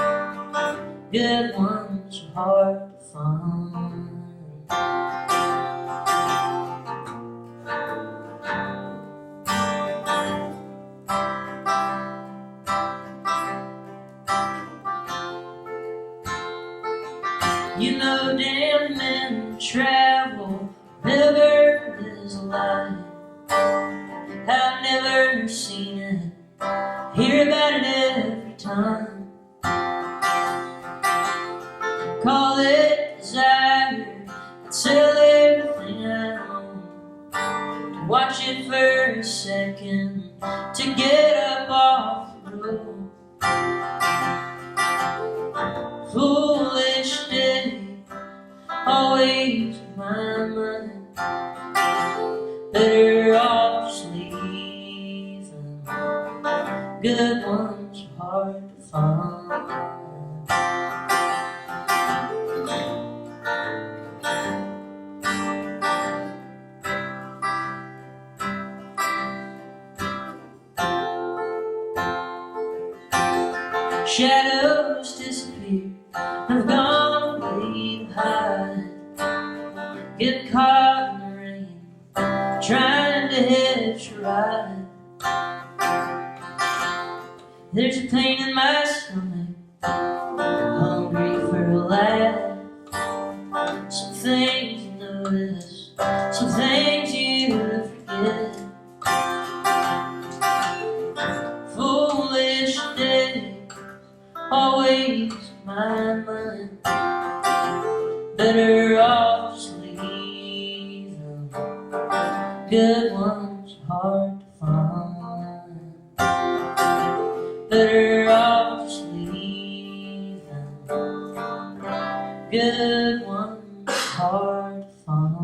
Good ones are hard to find. You know, damn men travel, never is a lie. I've never seen it, hear about it every time. Call it desire, I'd sell everything I own to watch it for a second, to get up off the road. Foolish days, always in my mind. Better off just leaving. Good ones are hard to find. Shadows disappear, I've gone way to hide. Get caught in the rain, trying to hitch a ride. There's a pain in my stomach, hungry for a laugh. Some things you notice, some things you forget. Foolish days, always my mind. Better off just leaving. Good ones are hard to find. Better off just leaving. Good ones are hard to find.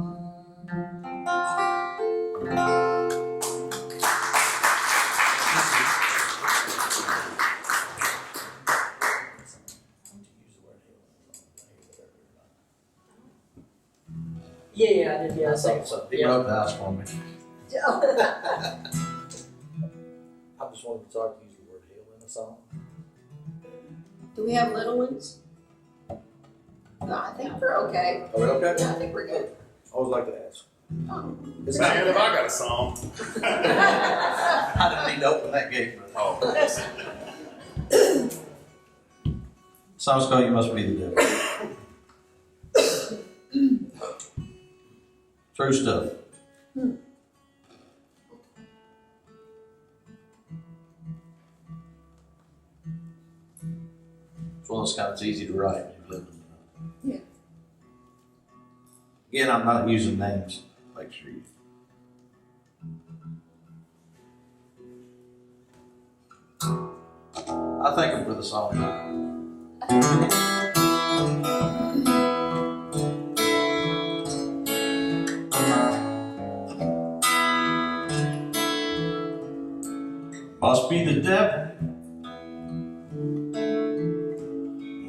Yeah, I did. Yeah, I think So he wrote the house for me. I just wanted to talk to use the word hill in the song. Do we have little ones? No, I think we're okay. Are we okay? Yeah, I think we're good. I always like to ask. It's not if I got a song. I didn't need to open that gate. Oh. Song's called You Must Be the Devil. True stuff. It's one of those kind that's easy to write when you've lived in it. Yeah. Again, I'm not using names. Make sure you. I thank him for the song. Must be the devil.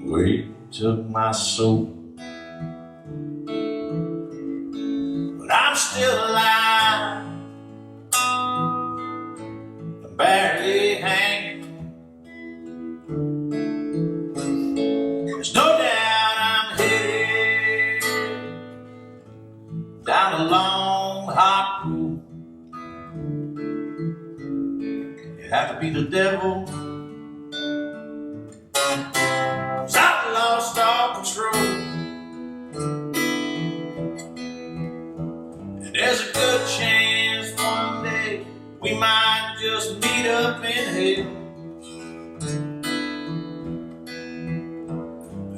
Where he took my soul. But I'm still alive. I'm barely hanging. There's no doubt I'm headed down a long, hot road. You have to be the devil, 'cause I lost all control. And there's a good chance one day we might just meet up in hell.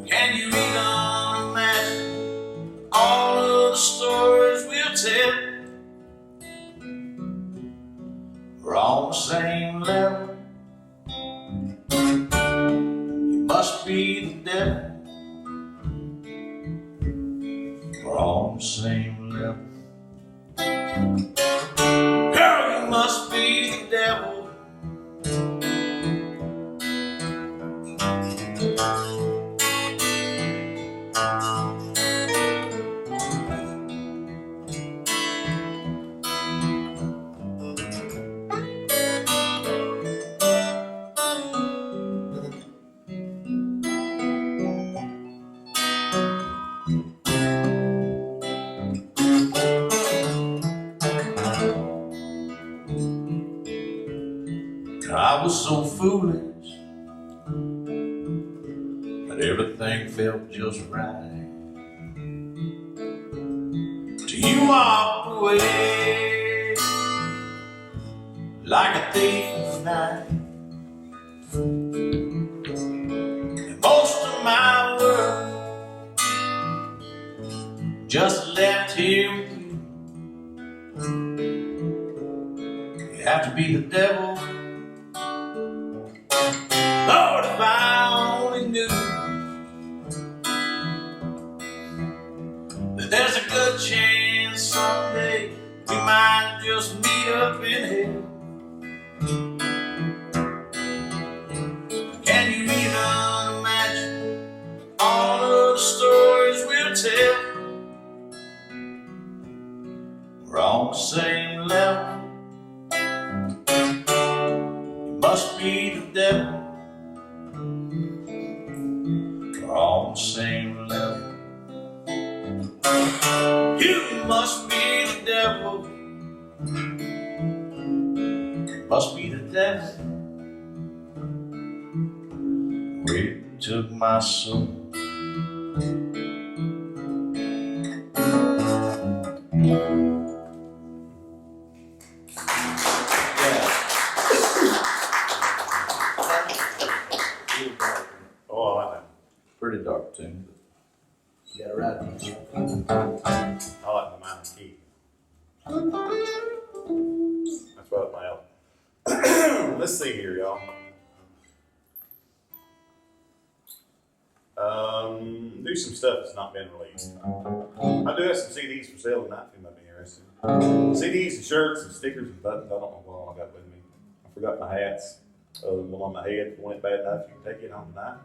Can you even imagine all of the stories we'll tell? We're on the same level. You must be the devil. We're on the same level. Girl, you must be the devil. I was so foolish, but everything felt just right. Till you walked away like a thief in the night. And most of my world just left here with you. You have to be the devil. Lord, if I only knew that there's a good chance someday we might just meet up in hell. Can you even imagine all of the stories we'll tell? We're on the same level. You must be the devil. We're on the same level. You must be the devil. Must be the devil. Where you took my soul. Oh, I like that. Pretty dark tune. You got it right. I like the minor key. That's right up my alley. Let's see here, y'all. Do some stuff that's not been released. I do have some CDs for sale tonight if you might be interested. CDs and shirts and stickers and buttons. I don't know what all I got with me. I forgot my hats. Other than one on my head. If it went bad enough, you can take it home tonight.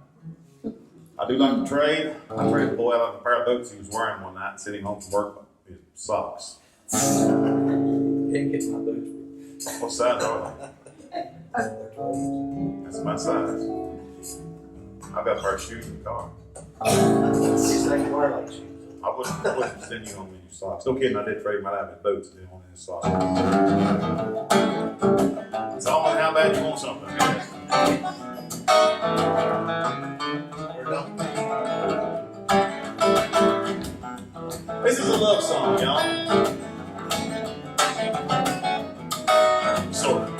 I do like to trade. I traded the boy out of a pair of boots he was wearing one night, sitting home from work with his socks. Can't get my boots. What size are they? That's my size. I've got a pair of shoes in the car. These things wear like shoes. I wouldn't send you home in your socks. No kidding, I did trade my out of his boots and then one in his socks. It's all in how bad you want something. We're done. This is a love song, y'all. Sort of.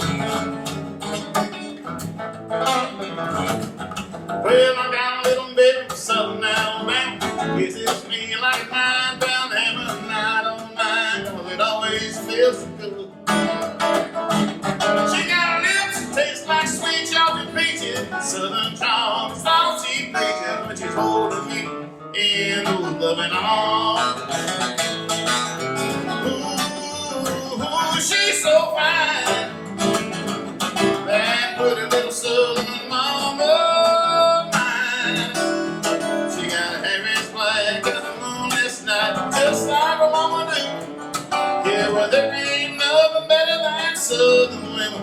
Well, I got a little bit of Southern Alabama. Guess it's me like a 9-pound hammer, and I don't mind, 'cause it always feels so good. She got lips that taste like sweet chocolate peaches, Southern charm is all she preaches when she's holding me in those loving arms. Ooh, she's so fine, that pretty little Southern mama of mine. She got her hair as black as the moonless night, just like a mama do. Yeah, well, there ain't nothing better than Southern women.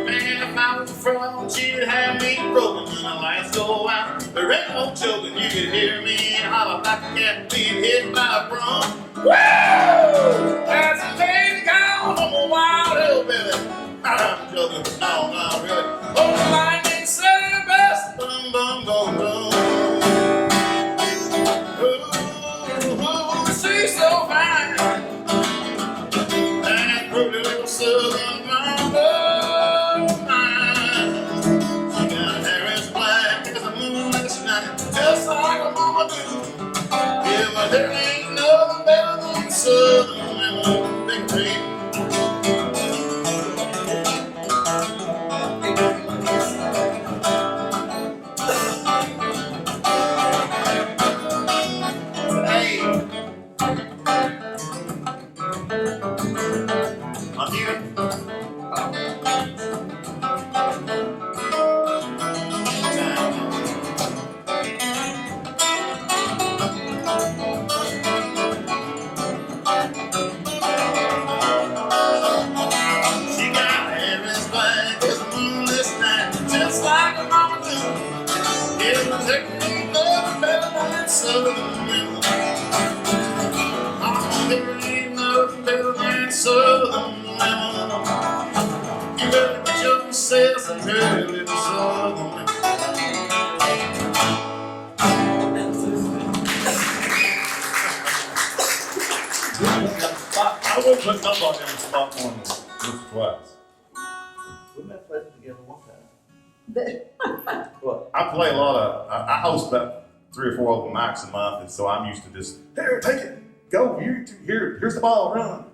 Man, if I was a front, she'd have me rolling when the lights go out. children, you can hear me holler like a cat being hit by a drum. Woo! That's a lady gone, I'm a wild hillbilly. I'm joking, no, not really. Oh, lightning service, boom, boom, boom, boom. Ooh, she's so fine. That pretty little southern mama of mine. She got hair as black as the moon that's shining, just like a mama do. Yeah, but there ain't nothing better than southern women, big baby. Hey, I'm here. She got hair as black as the moon this night, just like a mama do. Yeah, but there ain't nothing better than southern women. Oh, there ain't nothing better than southern women. You better get yourself some pretty little southern women. I wouldn't put somebody on the spot more than once or twice. We met playing together one time. What? I play a lot of, I host about 3 or 4 open mics a month, and so I'm used to just, here, take it, go, here's the ball, run.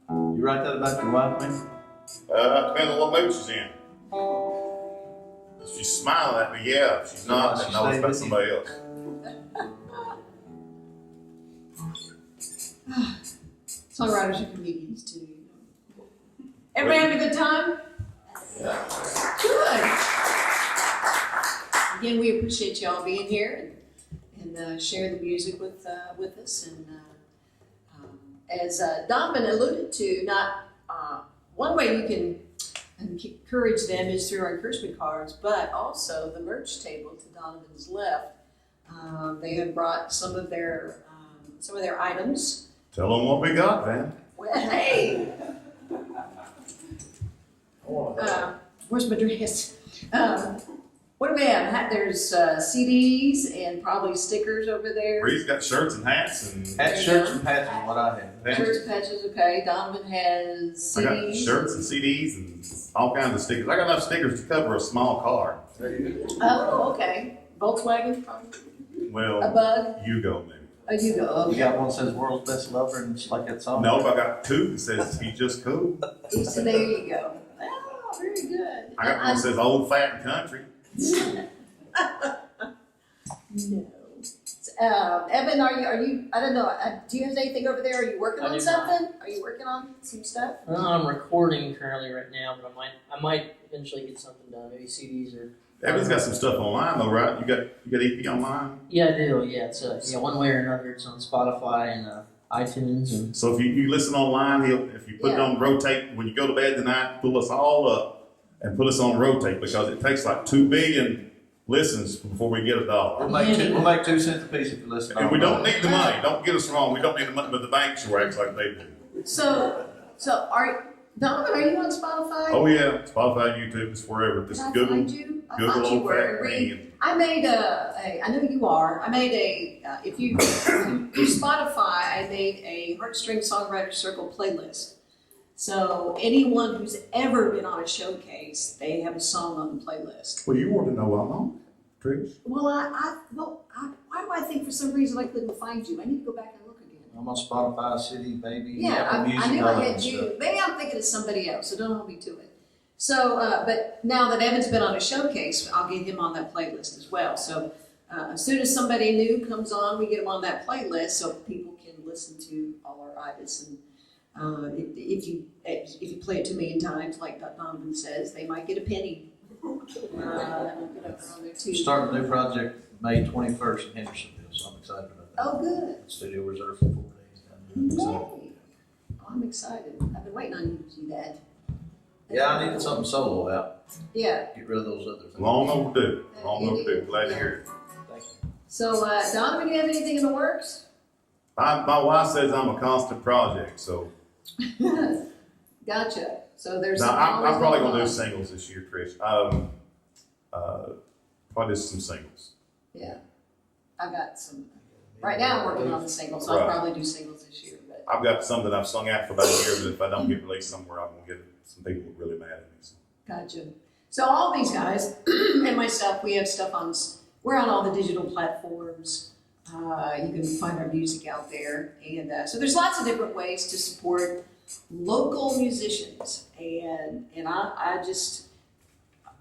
You write that about your wife, man? Depending on what mood she's in. If she's smiling at me, yeah. If she's not, then no, it's about somebody else. Songwriters are comedians too. Everybody having a good time? Yeah. Good. Again, we appreciate y'all being here and sharing the music with us. And as Donovan alluded to, one way you can encourage them is through our encouragement cards, but also the merch table to Donovan's left. They have brought some of their items. Tell them what we got, man. Well, hey. Where's my dress? What do we have? There's CDs and probably stickers over there. Bree's got shirts and hats and Shirts and patches is what I have. Shirts and patches, okay. Donovan has I got CDs. shirts and CDs and all kinds of stickers. I got enough stickers to cover a small car. Oh, okay. Volkswagen, probably. A Well, bug. you go, maybe. Oh, you go. You Okay. got one that says world's best lover and it's like that song? No, I got 2 that says he's just cool. So there you go. Oh, very good. I got one that says old, fat, and country. No. Evan, are you, I don't know, do you have anything over there? Are you working I on do something? Are you working on some stuff? I'm recording currently right now, but I might eventually get something done. Maybe CDs or. Evan's got some stuff online though, right? You got EP online? Yeah, I do. Yeah, it's one way or another. It's on Spotify and iTunes and. So if you listen online, if you put it on rotate, when you go to bed tonight, pull us all up and put us on rotate because it takes like 2 billion listens before we get $1. We'll make 2 cents a piece if you listen. And we don't need the money. Don't get us wrong. We don't need the money, but the bank sure acts like they do. So Donovan, are you on Spotify? Oh yeah, Spotify, YouTube, it's wherever. Just Can I Google, find you? I Google thought you old were. fat me. I made I know you are. I made if you do Spotify, I made a Heartstrings Songwriters Circl playlist. So anyone who's ever been on a showcase, they have a song on the playlist. Well, you want to know I'm on, Trish? Well, why do I think for some reason I couldn't find you? I need to go back and look again. I'm on Spotify, City, Baby, Yeah, Apple Music, I knew all I that had stuff. you. Maybe I'm thinking of somebody else, so don't hold me to it. So, but now that Evan's been on a showcase, I'll get him on that playlist as well. So, as soon as somebody new comes on, we get them on that playlist so people can listen to all our artists. And if you play it 2 million times, like Donovan says, they might get a penny. On there too. Starting a new project May 21st in Hendersonville, so I'm excited about that. Oh, good. Studio reserved for 4 days down there. So, Yay. Oh, I'm excited. I've been waiting on you to do that. Yeah, I needed something solo out. Yeah. Get rid of those other things. Long overdue. Long overdue. Glad to hear it. Thank you. So, Donovan, do you have anything in the works? My wife says I'm a constant project, so Gotcha. So there's. now I'm always probably going gonna do on. singles this year, Trish. Probably just some singles. Yeah. I got some. Right now, I'm working on the singles, so I'll Right. probably do singles this year. But I've got some that I've sung out for about a year, but if I don't get released somewhere, I'm gonna get some people really mad at me. So. gotcha. So all these guys and myself, we have stuff on. We're on all the digital platforms. You can find our music out there, and so there's lots of different ways to support local musicians. And I just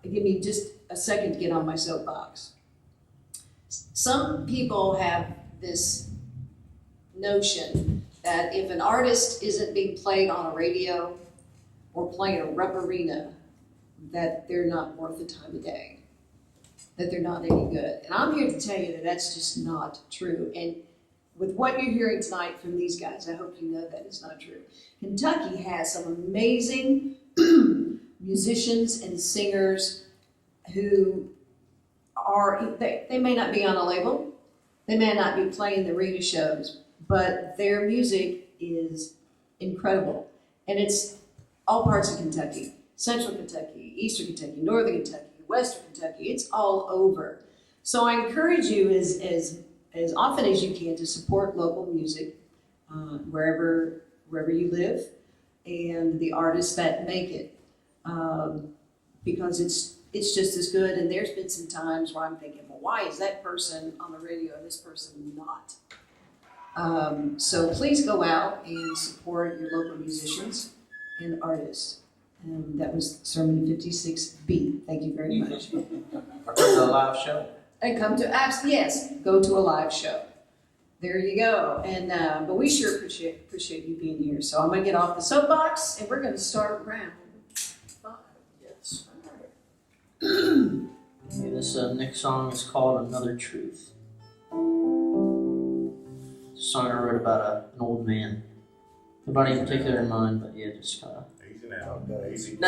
give me just a second to get on my soapbox. Some people have this notion that if an artist isn't being played on a radio or playing a rep arena, that they're not worth the time of day, that they're not any good. And I'm here to tell you that that's just not true. And with what you're hearing tonight from these guys, I hope you know that is not true. Kentucky has some amazing musicians and singers who are, they may not be on a label, they may not be playing the arena shows, but their music is incredible. And it's all parts of Kentucky. Central Kentucky, Eastern Kentucky, Northern Kentucky, Western Kentucky, it's all over. So I encourage you as often as you can to support local music wherever you live and the artists that make it because it's just as good. And there's been some times where I'm thinking, well, why is that person on the radio and this person not? So please go out and support your local musicians and artists. And that was Sermon 56B. Thank you very much. Or come to a live show. And come to, yes, go to a live show. There you go. And but we sure appreciate you being here. So I'm gonna get off the soapbox and we're gonna start round 5. Yes. Okay, this next song is called Another Truth. It's a song I wrote about an old man. Nobody in particular in mind, but yeah, just kind of. Easy now. Easy. No,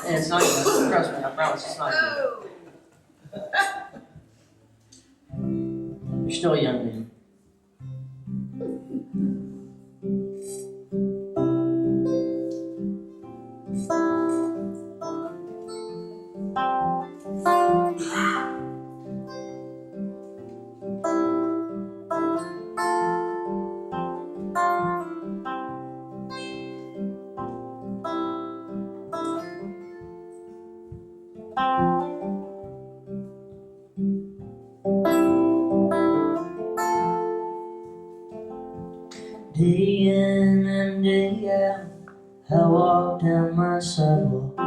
it's not good. Trust me, I promise it's not good. You're still a young man. Day in and day out, I walk down my sidewalk,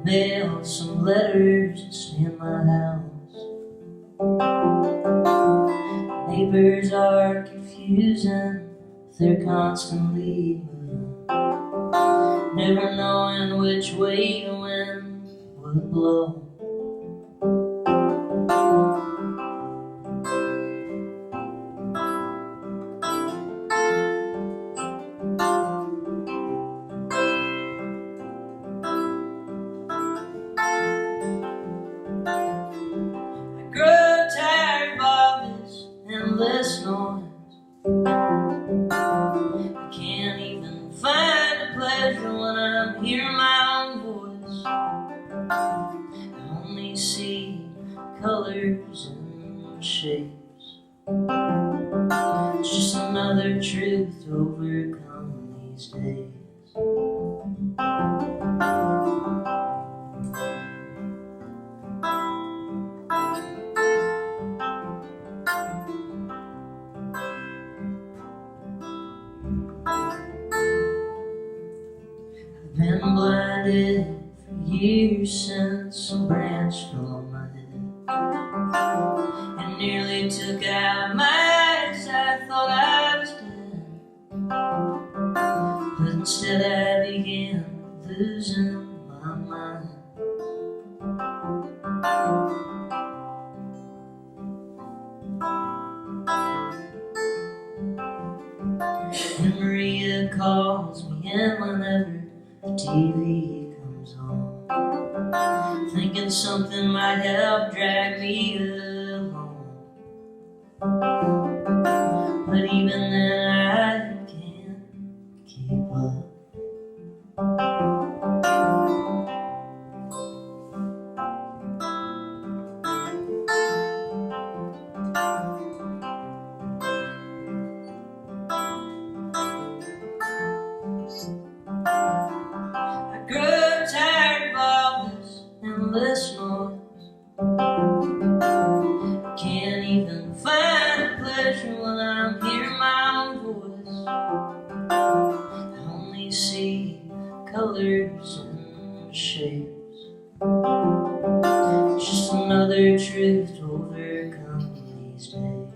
mail some letters and stay in my house. Neighbors are confusing, they're constantly moving, never knowing which way the wind would blow. Endless noise. I can't even find a pleasure when I'm hearing my own voice. I only see colors and shapes. It's just another truth to overcome these days. Been blinded for years since a branch fell on my head. It nearly took out my eyes, I thought I was dead. But instead I began losing my mind. And Maria calls me in whenever the TV comes on, thinking something might help drag me along. But even then I can't keep up. I grew tired of all this endless noise. I can't even find pleasure when I'm hearing my own voice. I only see colors and shapes. It's just another truth to overcome these days.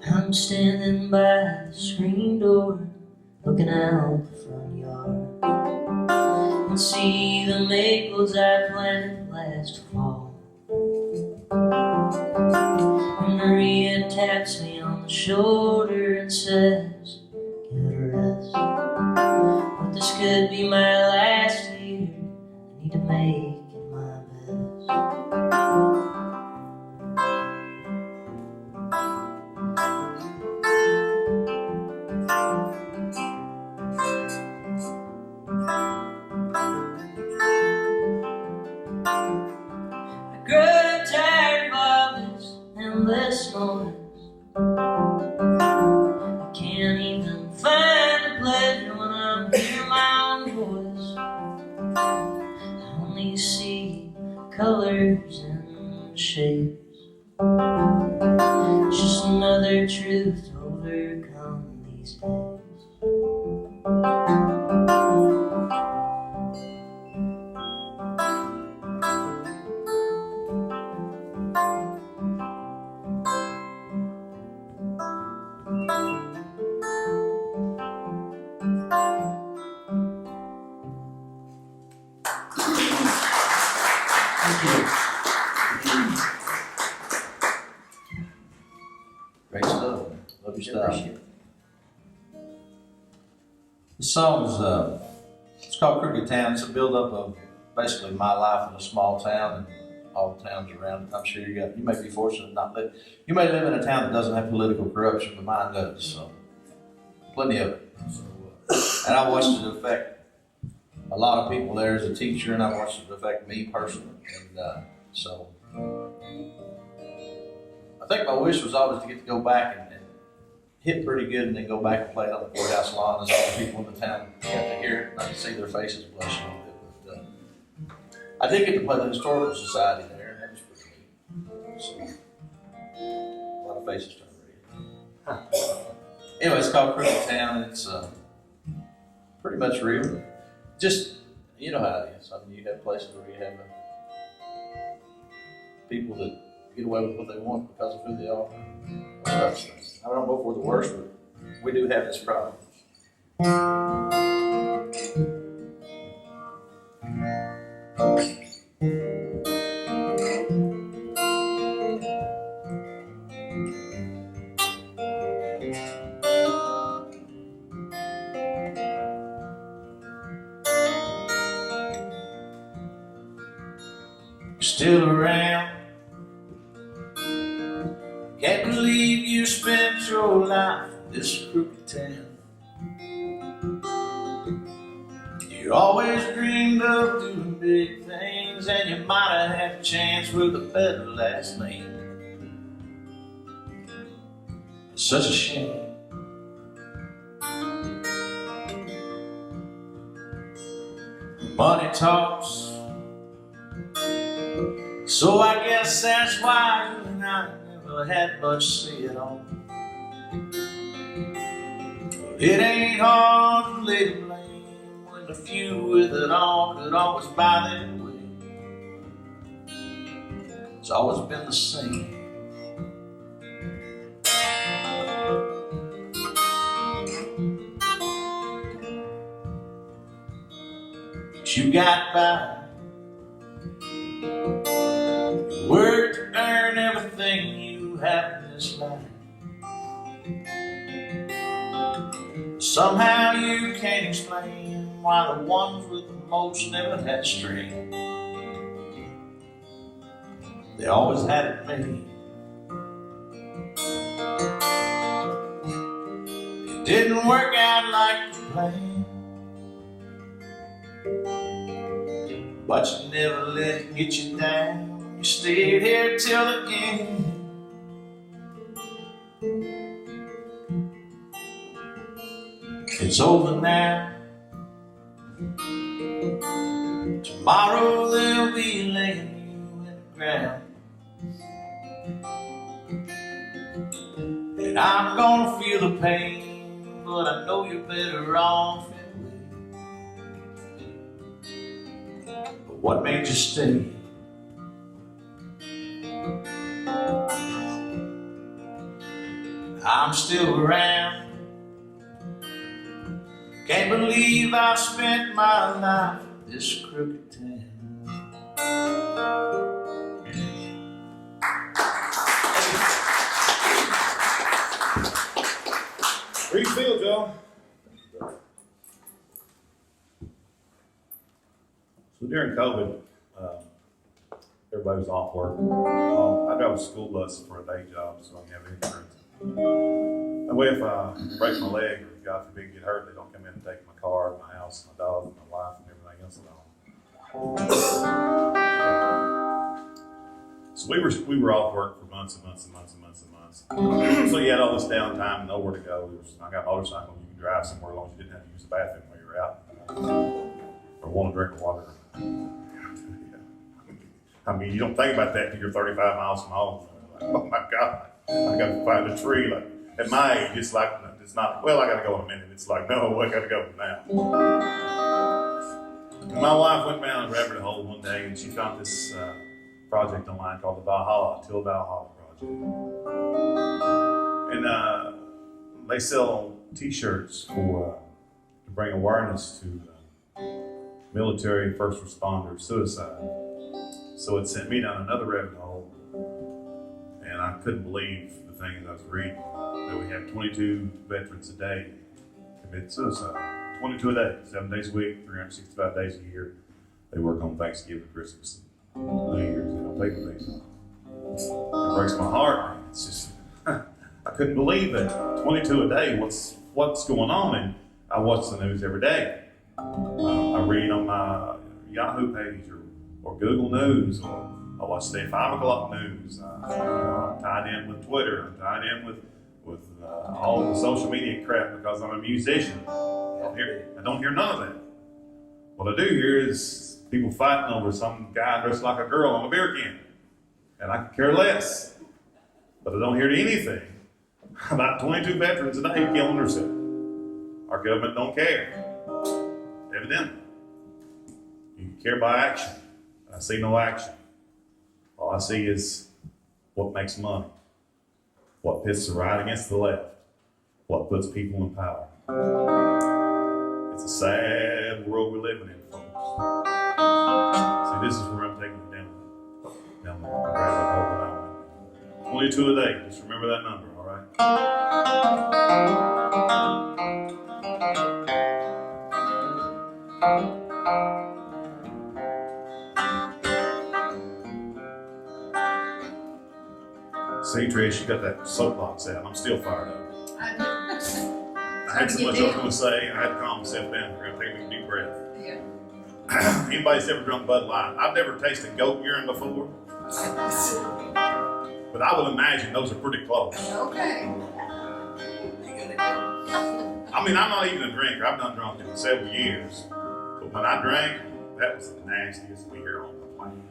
I'm standing by the screen door, looking out the front yard, and see the maples I planted last fall. And Maria taps me on the shoulder and says, "Get a rest. But this could be my last year. I need to make it my best." I grew tired of all this endless noise. I can't even find the pleasure when I'm hearing my own voice. I only see colors and shapes. It's just another truth to overcome these days. Great stuff. Love your stuff. The song's it's called Crooked Town. It's a build-up of basically my life in a small town and all the towns around it. I'm sure you may be fortunate not live. You may live in a town that doesn't have political corruption, but mine does. So plenty of it. And I watched it affect a lot of people there as a teacher, and I watched it affect me personally. And so I think my wish was always to get to go back and hit pretty good and then go back and play it on the courthouse lawn as all the people in the town got to hear it. I could see their faces blush a little bit. But I did get to play the Historical Society there, and that was pretty neat. So, a lot of faces turned red. Anyway, it's called Crooked Town. It's pretty much real. Just, you know how it is. I mean, you have places where you have people that get away with what they want because of who they are. I don't know if we're the worst, but we do have this problem. Still around. Can't believe you spent your life in this crooked town. You always dreamed of doing big things, and you might have had a chance with a better last name. It's such a shame. Money talks, so I guess that's why you and I never had much say at all. It ain't hard to lay the blame when the few with it all could always buy their way. It's always been the same. you got by. You work to earn everything you have in this life. Somehow you can't explain why the ones with the most never had strength. They always had it made. It didn't work out like you planned, but you never let it get you down. You stayed here till the end. It's over now. Tomorrow they'll be laying you in the ground, and I'm gonna feel the pain, but I know you're better off anyway. But what made you stay? I'm still around. Can't believe I spent my life in this crooked town. Where you feel, Joe? So during COVID, everybody was off work. I drive a school bus for a day job, so I have insurance. That way, if I break my leg or God forbid get hurt, they don't come in and take my car, my house, my dog, my wife, and everything else along. So we were off work for months and months and months and months and months. So you had all this downtime and nowhere to go. I got a motorcycle. You can drive somewhere as long as you didn't have to use the bathroom while you were out or want to drink water. I mean, you don't think about that till you're 35 miles from home. Like, oh my God, I got to find a tree. Like at my age, it's like it's not. Well, I got to go in a minute. It's like no, I got to go now. And my wife went down a rabbit hole one day, and she found this project online called the Till Valhalla Project, and they sell T-shirts for to bring awareness to military, first responders, suicide. So it sent me down another rabbit hole, and I couldn't believe the things I was reading. That we have 22 veterans a day commit suicide. 22 a day, 7 days a week, 365 days a year. They work on Thanksgiving, Christmas, and New Year's. They don't take days off. It breaks my heart, man. It's just, I couldn't believe that. 22 a day, what's going on? And I watch the news every day. I read on my Yahoo page or Google News, or I watch the 5 o'clock news. I'm tied in with Twitter. I'm tied in with all the social media crap because I'm a musician. I don't hear none of that. What I do hear is people fighting over some guy dressed like a girl on a beer can, and I could care less. But I don't hear anything about 22 veterans a day killing themselves. Our government don't care, evidently. You care by action. I see no action. All I see is what makes money, what pits the right against the left, what puts people in power. It's a sad world we're living in, folks. See, this is where I'm taking it down the rabbit hole that I'm in. 22 a day, just remember that number, all right? See, Trish, you got that soapbox out. I'm still fired up. I had so much I was going to say. I had to calm myself down. We're going to take a deep breath. Yeah. Anybody's ever drunk Bud Light? I've never tasted goat urine before. But I would imagine those are pretty close. Okay. I mean, I'm not even a drinker. I've done drunk in several years. But when I drank, that was the nastiest beer on the planet.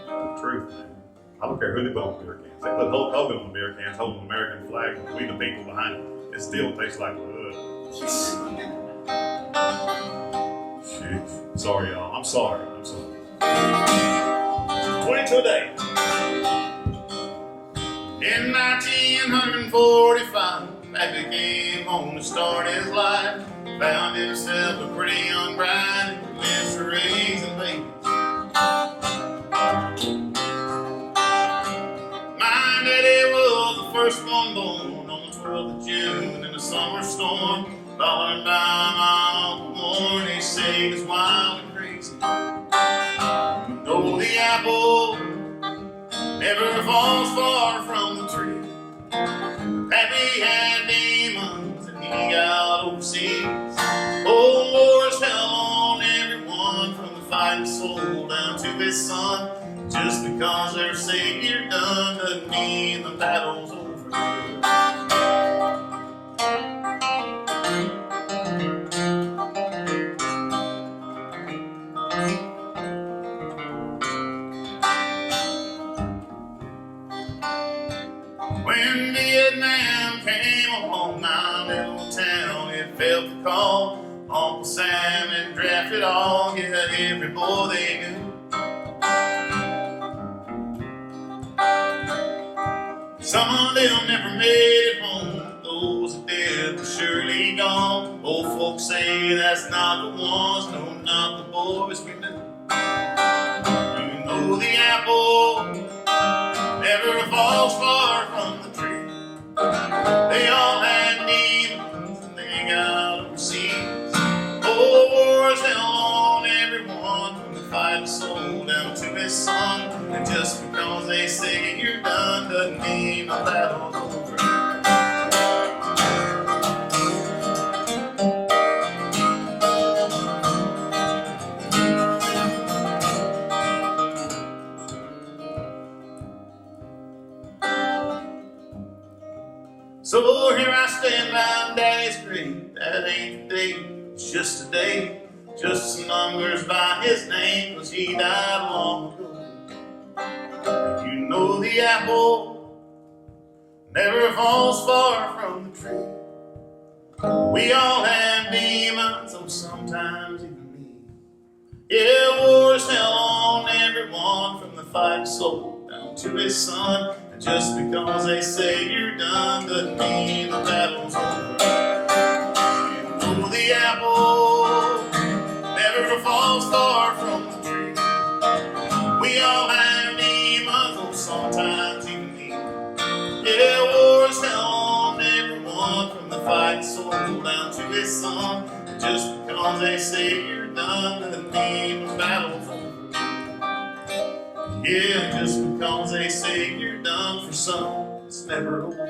The truth, man. I don't care who they put on beer cans. They put Hulk Hogan on the beer cans, holding an American flag, and we the people behind it. It still tastes like wood. Shit. Sorry, y'all. I'm sorry. 22 a day. In 1945, Pappy came home to start his life. found himself a pretty young bride who lives to raising babies. My daddy was the first one born on the 12th of June in a summer storm, followed by my Uncle Warren. They say he's wild and crazy. You know the apple never falls far from the tree. Pappy had demons and he got overseas. Old wars fell on everyone from the fighting soul down to his son. Just because their savior done doesn't mean the battle's over. When Vietnam came along my little town, it felt the call. Uncle Sam had drafted all, yeah, every boy they knew. Some of them never made it home, those that did were surely gone. Old folks say that's not the ones, no, not the boys we knew. You know the apple never falls far from the tree. They all had demons and they got overseas. Old wars held on everyone from the fighting soul down to his son. And just because they say you're done doesn't mean the battle's over. So here I stand by Daddy's grave. That ain't the day, it's just a day. Just some numbers by his name, 'cause he died long ago. You know the apple never falls far from the tree. We all have demons, oh sometimes even me. Yeah, wars hell on everyone from the fighting soul down to his son. And just because they say you're done doesn't mean the battle's over. You know the apple never falls far from the tree. We all have demons, oh sometimes even me. Yeah, wars hell on everyone from the fighting soul down to his son. And just because they say you're done doesn't mean the battle's over. Yeah, just because they say you're done for some, it's never over.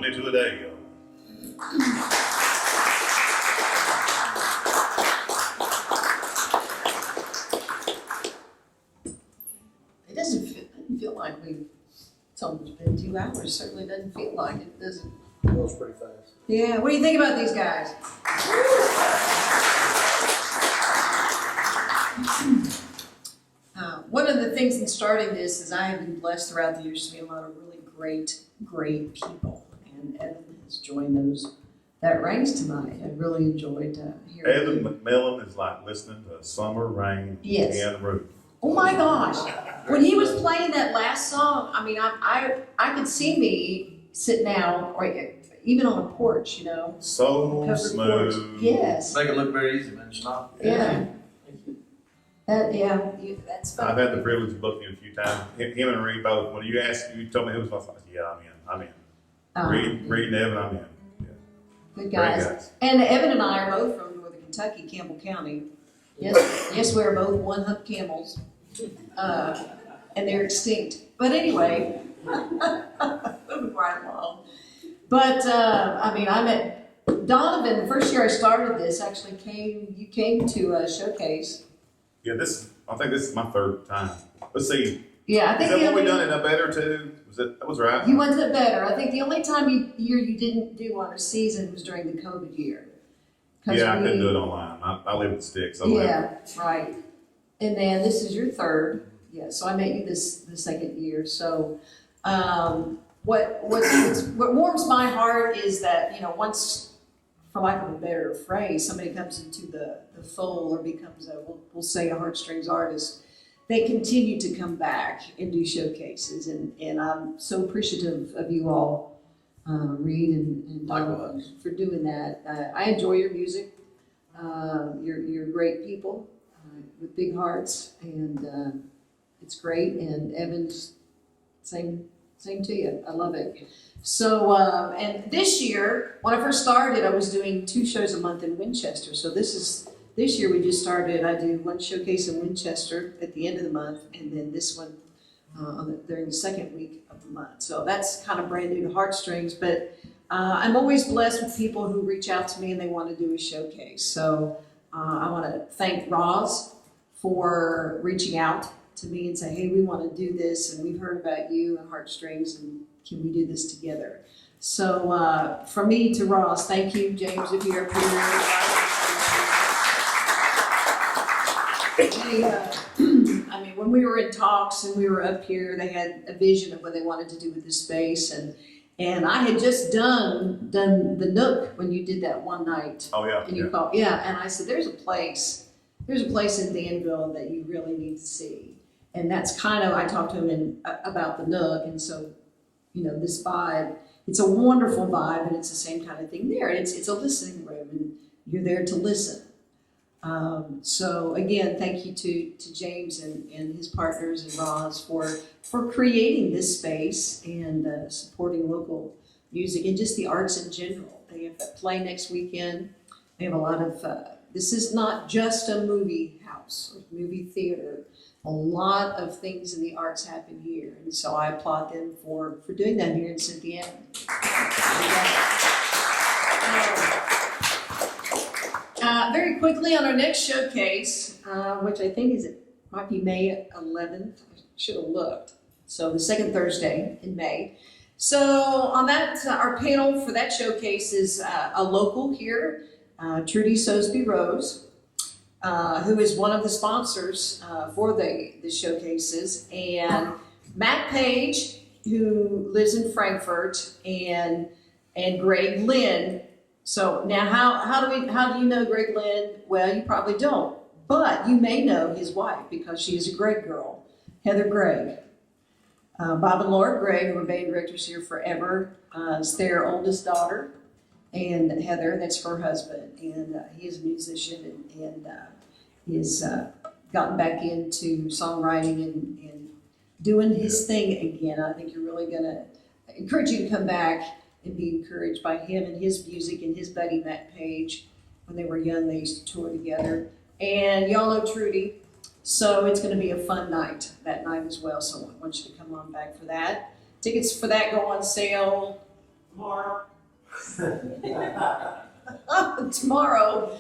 To a day, y'all. It doesn't feel like it's almost been 2 hours. Certainly doesn't feel like it, does it? It goes pretty fast. Yeah, what do you think about these guys? One of the things in starting this is I have been blessed throughout the years to meet a lot of really great people. And Evan has joined that ranks tonight. I really enjoyed hearing Evan him. McMillian is like listening to Summer Rain Yes. and Ruth. Oh my gosh. When he was playing that last song, I mean, I could see me sitting out, or even on a porch, you know. So Covered smooth. porch. Yes. Make it look very easy, man. It's not. Yeah. That's fun. I've had the privilege of booking him a few times. Him and Reed both. When you asked, you told me who was, I was like, yeah, I'm in. Reed and Evan, I'm in. Yeah. Good Great guys. guys. And Evan and I are both from northern Kentucky, Campbell County. Yes, we are both one-hump camels, and they're extinct. But anyway, moving right along. But I mean, I met Donovan the first year I started this. Actually, you came to a showcase. Yeah, I think this is my third time. Let's see. Yeah, I think Is that what we done in a better too? That was right? You went to the better. I think the only time you didn't do on a season was during the COVID year. Yeah, I couldn't do it online. I live in Sticks. Right. And then this is your third. Yeah, so I met you the second year. So what warms my heart is that, you know, once for lack of a better phrase, somebody comes into the fold or becomes we'll say a Heartstrings artist, they continue to come back and do showcases. And I'm so appreciative of you all, Reed and Donovan, for doing that. I enjoy your music. You're great people with big hearts, and it's great. And Evans, same to you. I love it. So, and this year, when I first started, I was doing 2 shows a month in Winchester. So this year we just started. I do 1 showcase in Winchester at the end of the month, and then this one during the second week of the month. So that's kind of brand new to Heartstrings, but I'm always blessed with people who reach out to me and they want to do a showcase. So I want to thank Rohs for reaching out to me and say, hey, we want to do this, and we've heard about you and Heartstrings, and can we do this together? So from me to Rohs, thank you, James, if you're up here. I mean, when we were in talks and we were up here, they had a vision of what they wanted to do with this space, and I had just done the Nook when you did that one night. Oh yeah. And you called, yeah, and I said, there's a place in Danville that you really need to see, and that's kind of, I talked to him about the Nook, and so, you know, this vibe, it's a wonderful vibe, and it's the same kind of thing there, and it's a listening room, and you're there to listen. So again, thank you to James and his partners and Rohs for creating this space and supporting local music and just the arts in general. They have a play next weekend. They have a lot of, this is not just a movie house or movie theater. A lot of things in the arts happen here. And so I applaud them for doing that here in Cynthiana. Very quickly on our next showcase, which I think might be May 11th. I should have looked. So the second Thursday in May. So on that, our panel for that showcase is a local here, Trudy Rohs, who is one of the sponsors for the showcases, and Matt Page, who lives in Frankfurt, and Greg Lynn. So now, how do you know Greg Lynn? Well, you probably don't, but you may know his wife because she is a Greg girl, Heather Gregg. Bob and Laura Gregg, who were band directors here forever, is their oldest daughter, and Heather, that's her husband, and he is a musician and he's gotten back into songwriting and doing his thing again. I think you're really gonna encourage you to come back and be encouraged by him and his music and his buddy Matt Page. When they were young, they used to tour together. And y'all know Trudy, so it's going to be a fun night that night as well. So I want you to come on back for that. Tickets for that go on sale tomorrow. Tomorrow.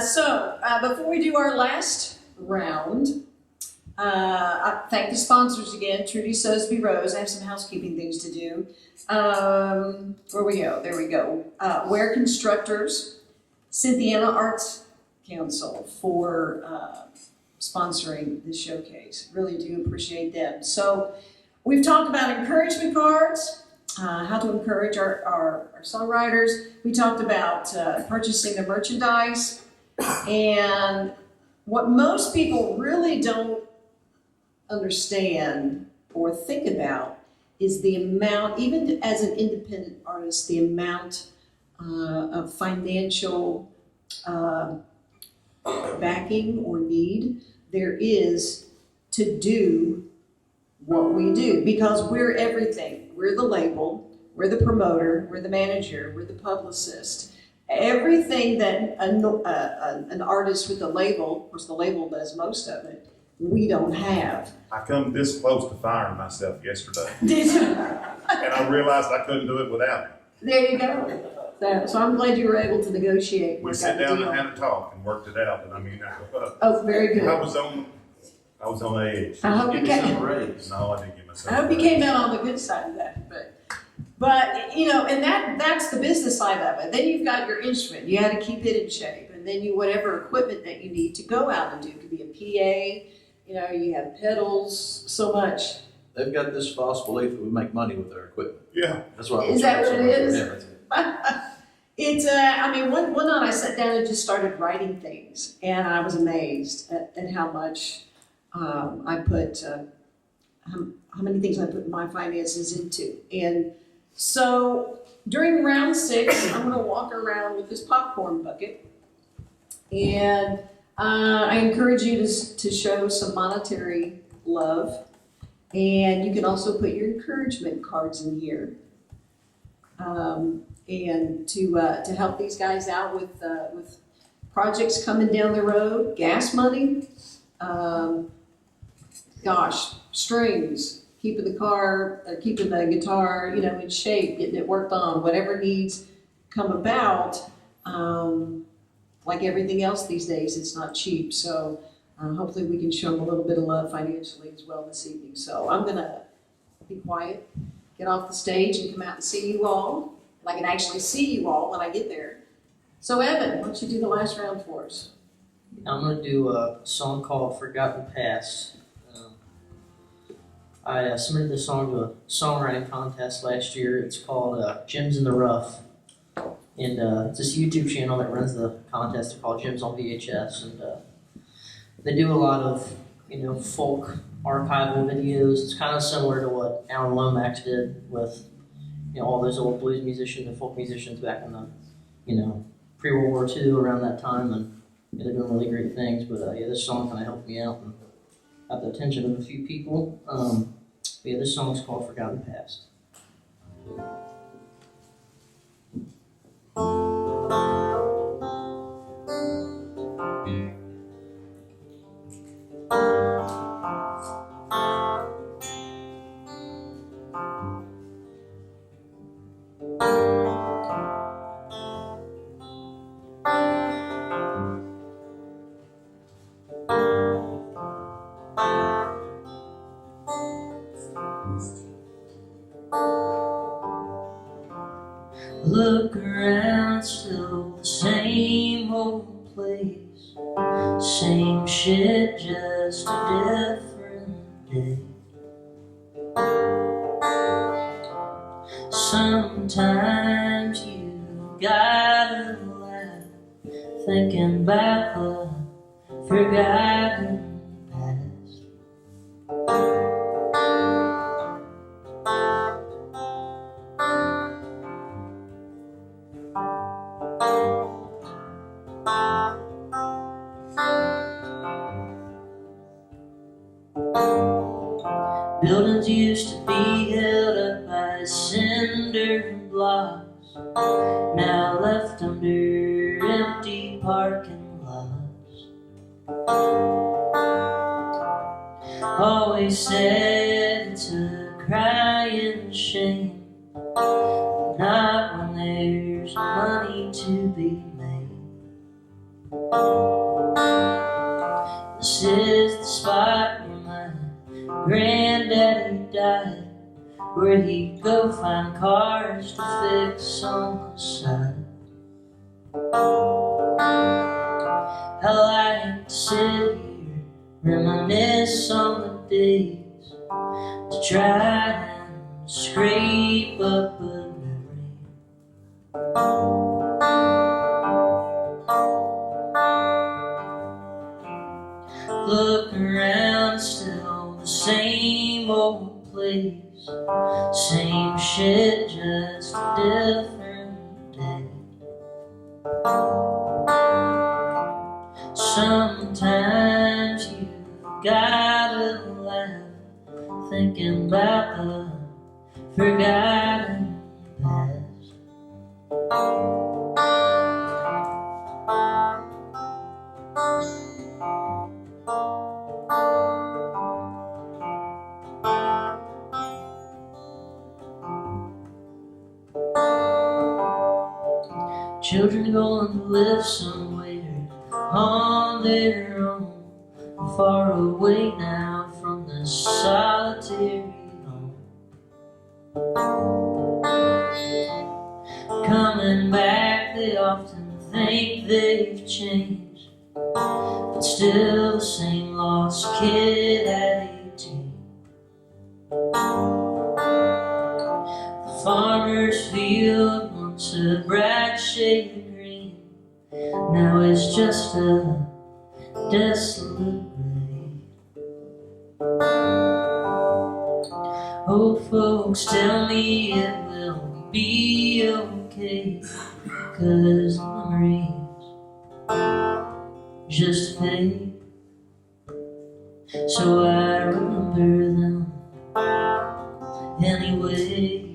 So before we do our last round, I thank the sponsors again, Trudy Rohs. I have some housekeeping things to do. Where we go? There we go. Ware Constructors, Cynthiana Arts Council for sponsoring this showcase. Really do appreciate them. So we've talked about encouragement cards, how to encourage our songwriters. We talked about purchasing the merchandise, and what most people really don't understand or think about is the amount, even as an independent artist, the amount of financial backing or need there is to do what we do, because we're everything. We're the label, we're the promoter, we're the manager, we're the publicist. Everything that an artist with a label, of course the label does most of it, we don't have. I come this close to firing myself yesterday. Did you? And I realized I couldn't do it without it. There you go. So I'm glad you were able to negotiate. We sat down and had a talk and worked it out. And I mean, oh, very good. I was on the edge. I hope you came. No, I didn't give myself. I hope you came out on the good side of that, but you know, and that's the business side of it. Then you've got your instrument. You had to keep it in shape, and then whatever equipment that you need to go out and do. It could be a PA. You know, you have pedals. So much. They've got this false belief that we make money with their equipment. Yeah. That's why. Is that what it is? Yeah, I mean, one night I sat down and just started writing things, and I was amazed at how much I put, how many things I put my finances into. And so during round 6, I'm gonna walk around with this popcorn bucket, and I encourage you to show some monetary love, and you can also put your encouragement cards in here. And to help these guys out with projects coming down the road, gas money, strings, keeping the guitar, in shape, getting it worked on, whatever needs come about. Like everything else these days, it's not cheap. So hopefully we can show them a little bit of love financially as well this evening. So I'm gonna be quiet, get off the stage, and come out and see you all. I can actually see you all when I get there. So Evan, why don't you do the last round for us? I'm going to do a song called Forgotten Past. I submitted this song to a songwriting contest last year. It's called Gems in the Rough. And it's this YouTube channel that runs the contest called Gems on VHS. And they do a lot of, folk archival videos. It's kind of similar to what Alan Lomax did with all those old blues musicians and folk musicians back in the, pre-World War II around that time, and they're doing really great things. But this song kind of helped me out and got the attention of a few people. This song is called Forgotten Past. Look around, still the same old place, same shit, just a different day. Sometimes you gotta laugh, thinking about the forgotten past. Buildings used to be held up by cinder blocks, now left under empty parking lots. Always said it's a crying shame, not when there's money to be made. This is the spot where my granddaddy died, where he'd go find cars to fix on the side. I like to sit here, reminisce on the days, to try and scrape up a memory. Look around, still the same old place, same shit, just a different day. Sometimes you gotta laugh, thinking about the forgotten past. Children going to live somewhere on their own, far away now from the solitary home. Coming back, they often think they've changed, but still the same lost kid at 18. The farmer's field once a bright shade of green, now it's just a desolate grave. Old folks tell me it will be okay, 'cause memories just fade. So I remember them anyway.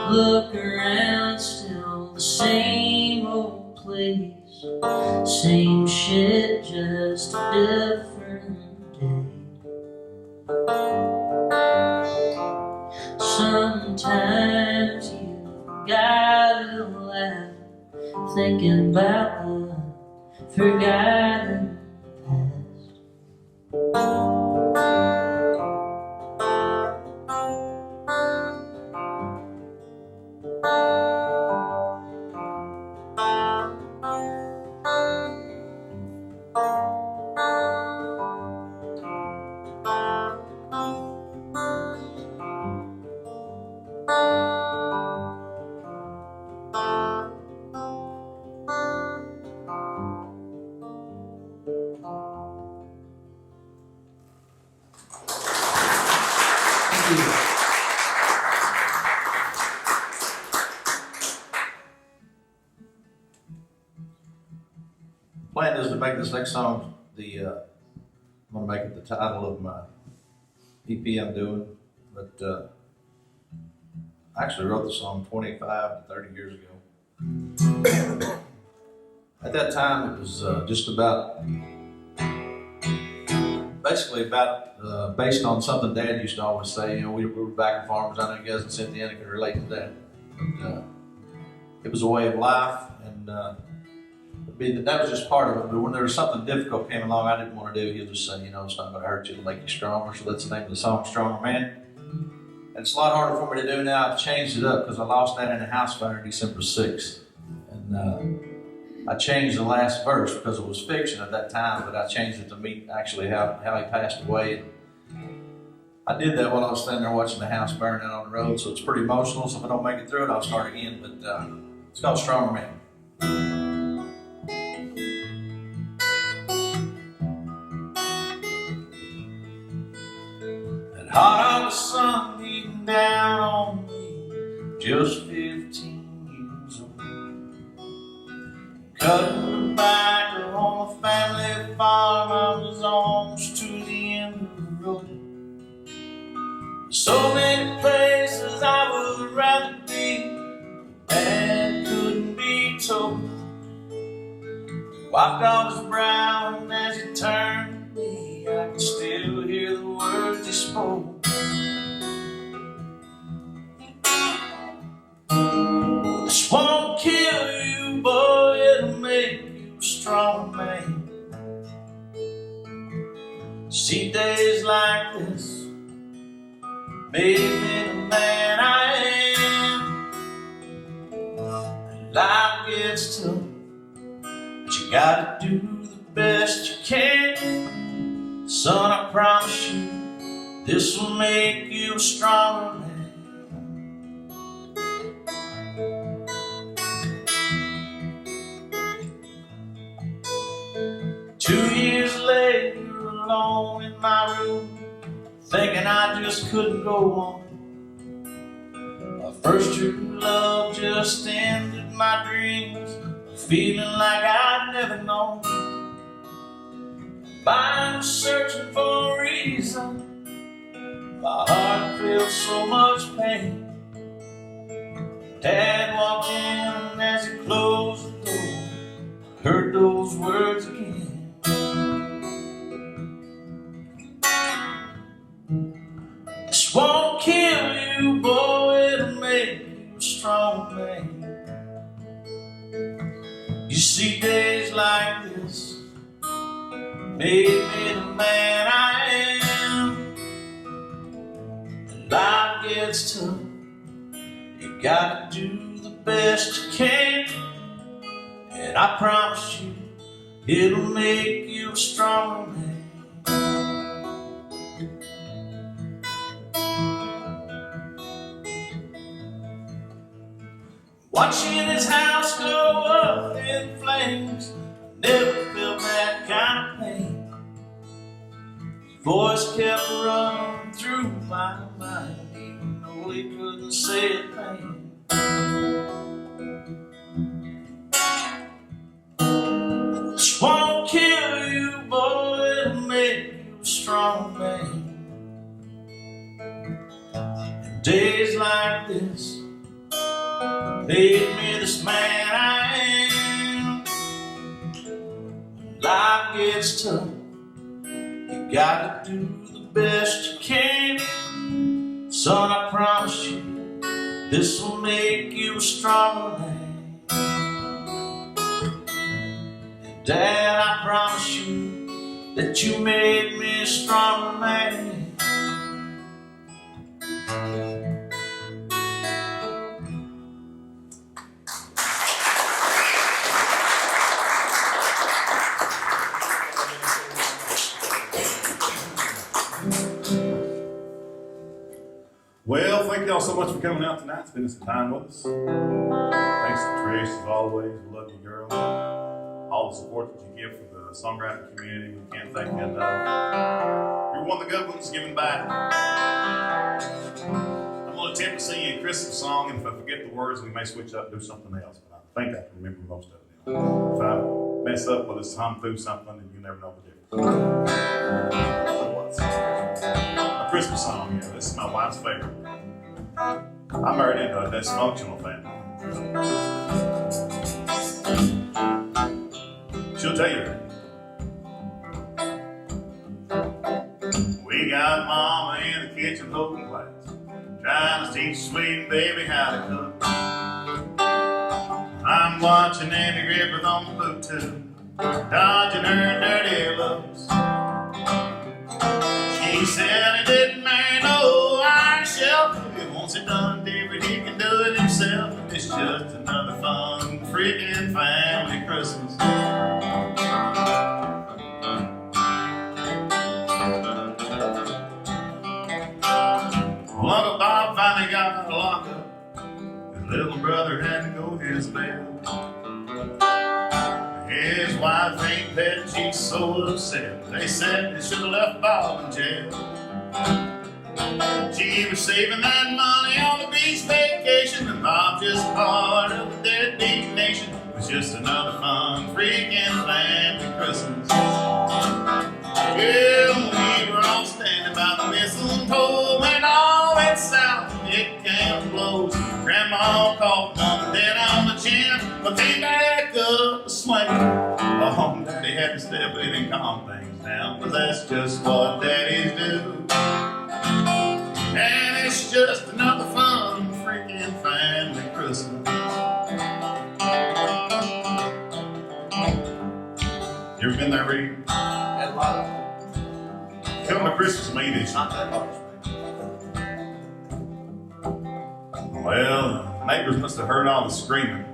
Look around, still the same old place, same shit, just a different day. Sometimes you gotta laugh, thinking about the forgotten past. Plan is to make this next song I'm gonna make it the title of my EP I'm doing, but I actually wrote the song 25 to 30 years ago. At that time, it was just about, basically about, based on something Dad used to always say. You know, we were backing farmers. I know you guys in Cynthiana can relate to that. But, it was a way of life, and that was just part of it. But when there was something difficult came along I didn't want to do, he'll just say, you know, it's not going to hurt you, it'll make you stronger. So that's the name of the song, Stronger Man. And it's a lot harder for me to do now. I've changed it up because I lost that in a house fire December 6th. And I changed the last verse because it was fiction at that time, but I changed it to meet actually how he passed away. I did that while I was standing there watching the house burn out on the road, so it's pretty emotional. So if I don't make it through it, I'll start again. But it's called Stronger Man. That hot August sun beating down on me, just 15 years old, cutting tobacco on a family farm. I was almost to the end of the road. So many places I would rather be, and couldn't be told. Wiped off his brow, and as he turned to me, I could still hear the words he spoke. This won't kill you, boy, it'll make you a strong man. See, days like this made me the man I am. And life gets tough, but you gotta do the best you can. Son, I promise you, this will make you a stronger man. 2 years later, alone in my room, thinking I just couldn't go on. My first true love just ended my dreams, feeling like I'd never known. Mind was searching for a reason, my heart felt so much pain. Dad walked in, and as he closed the door, I heard those words again. This won't kill you, boy, it'll make you a strong man. You see, days like this made me the man I am. And life gets tough, you gotta do the best you can. And I promise you, it'll make you a strong man. watching his house go up in flames. Never felt that kind of pain. His voice kept running through my mind, even though he couldn't say a thing. This won't kill you, boy, it'll make you a strong man. And days like this made me this man I am. When life gets tough, you gotta do the best you can. Son, I promise you, this will make you a stronger man. And Dad, I promise you that you made me a stronger man. Well, thank y'all so much for coming out tonight, spending some time with us. Thanks to Trish, as always. We love you, girl. All the support that you give for the songwriting community, we can't thank you enough. You're one of the good ones giving back. I'm going to attempt to sing you a Christmas song, and if I forget the words, we may switch up and do something else, but I think I can remember most of it. If I mess up, we'll just hum through something, and you never know the difference. A Christmas song, yeah, this is my wife's favorite. I'm married into a dysfunctional family. She'll tell you. We got mama in the kitchen holding plates, trying to teach sweet baby how to cook. I'm watching Andy Griffith on the Bluetooth, dodging her dirty looks. He said he didn't marry no iron shelf. He wants it done different, he can do it himself. It's just another fun, freaking family Christmas. Well, Uncle Bob finally got out of lockup. His little brother had to go his bail. His wife ain't petting, she's so upset. They said they should have left Bob in jail. She was saving that money on the beach vacation, and Bob just part of the deadbeat nation. It was just another fun, freaking family Christmas. Well, we were all standing by the mistletoe when all went south and it came to blows. Grandma caught Mom dead on the chin, but came back up a swing. Oh, Daddy had to step in and calm things down, but that's just what daddies do. And it's just another fun, freaking family Christmas. You ever been there, Reed? Had a lot of them. Come to Christmas meeting. It's not that hard. Well, the neighbors must have heard all the screaming.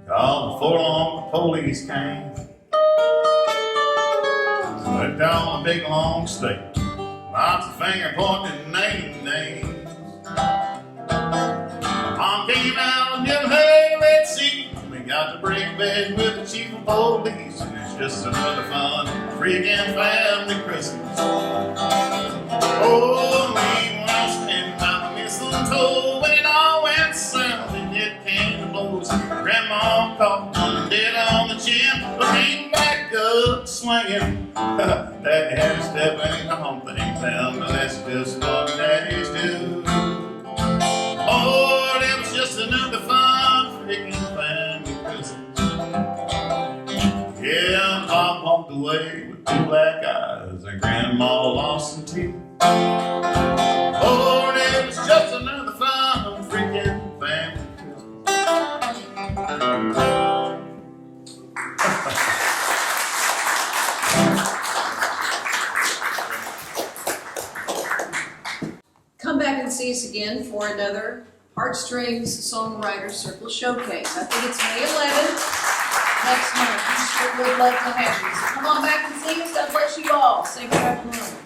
Called before long, the police came. Went down a big long state. Lots of finger pointing, names. Mom came out and yelled, hey, let's see. We got to break bed with the chief of police. And it's just another fun, freaking family Christmas. Oh, we were all standing by the mistletoe when it all went south and it came to blows. Grandma caught one dead on the chin, but came back up swinging. Daddy had to step in and calm things down, but that's just what daddies do. Oh, it was just another fun, freaking family Christmas. Yeah, Pop walked away with two black eyes, and Grandma lost some teeth. Oh, it was just another fun, freaking family Christmas. Come back and see us again for another Heartstrings Songwriters Circle Showcase. I think it's May 11th next month. We sure would love to have you. So come on back and see us. God bless you all. Say goodbye to the room.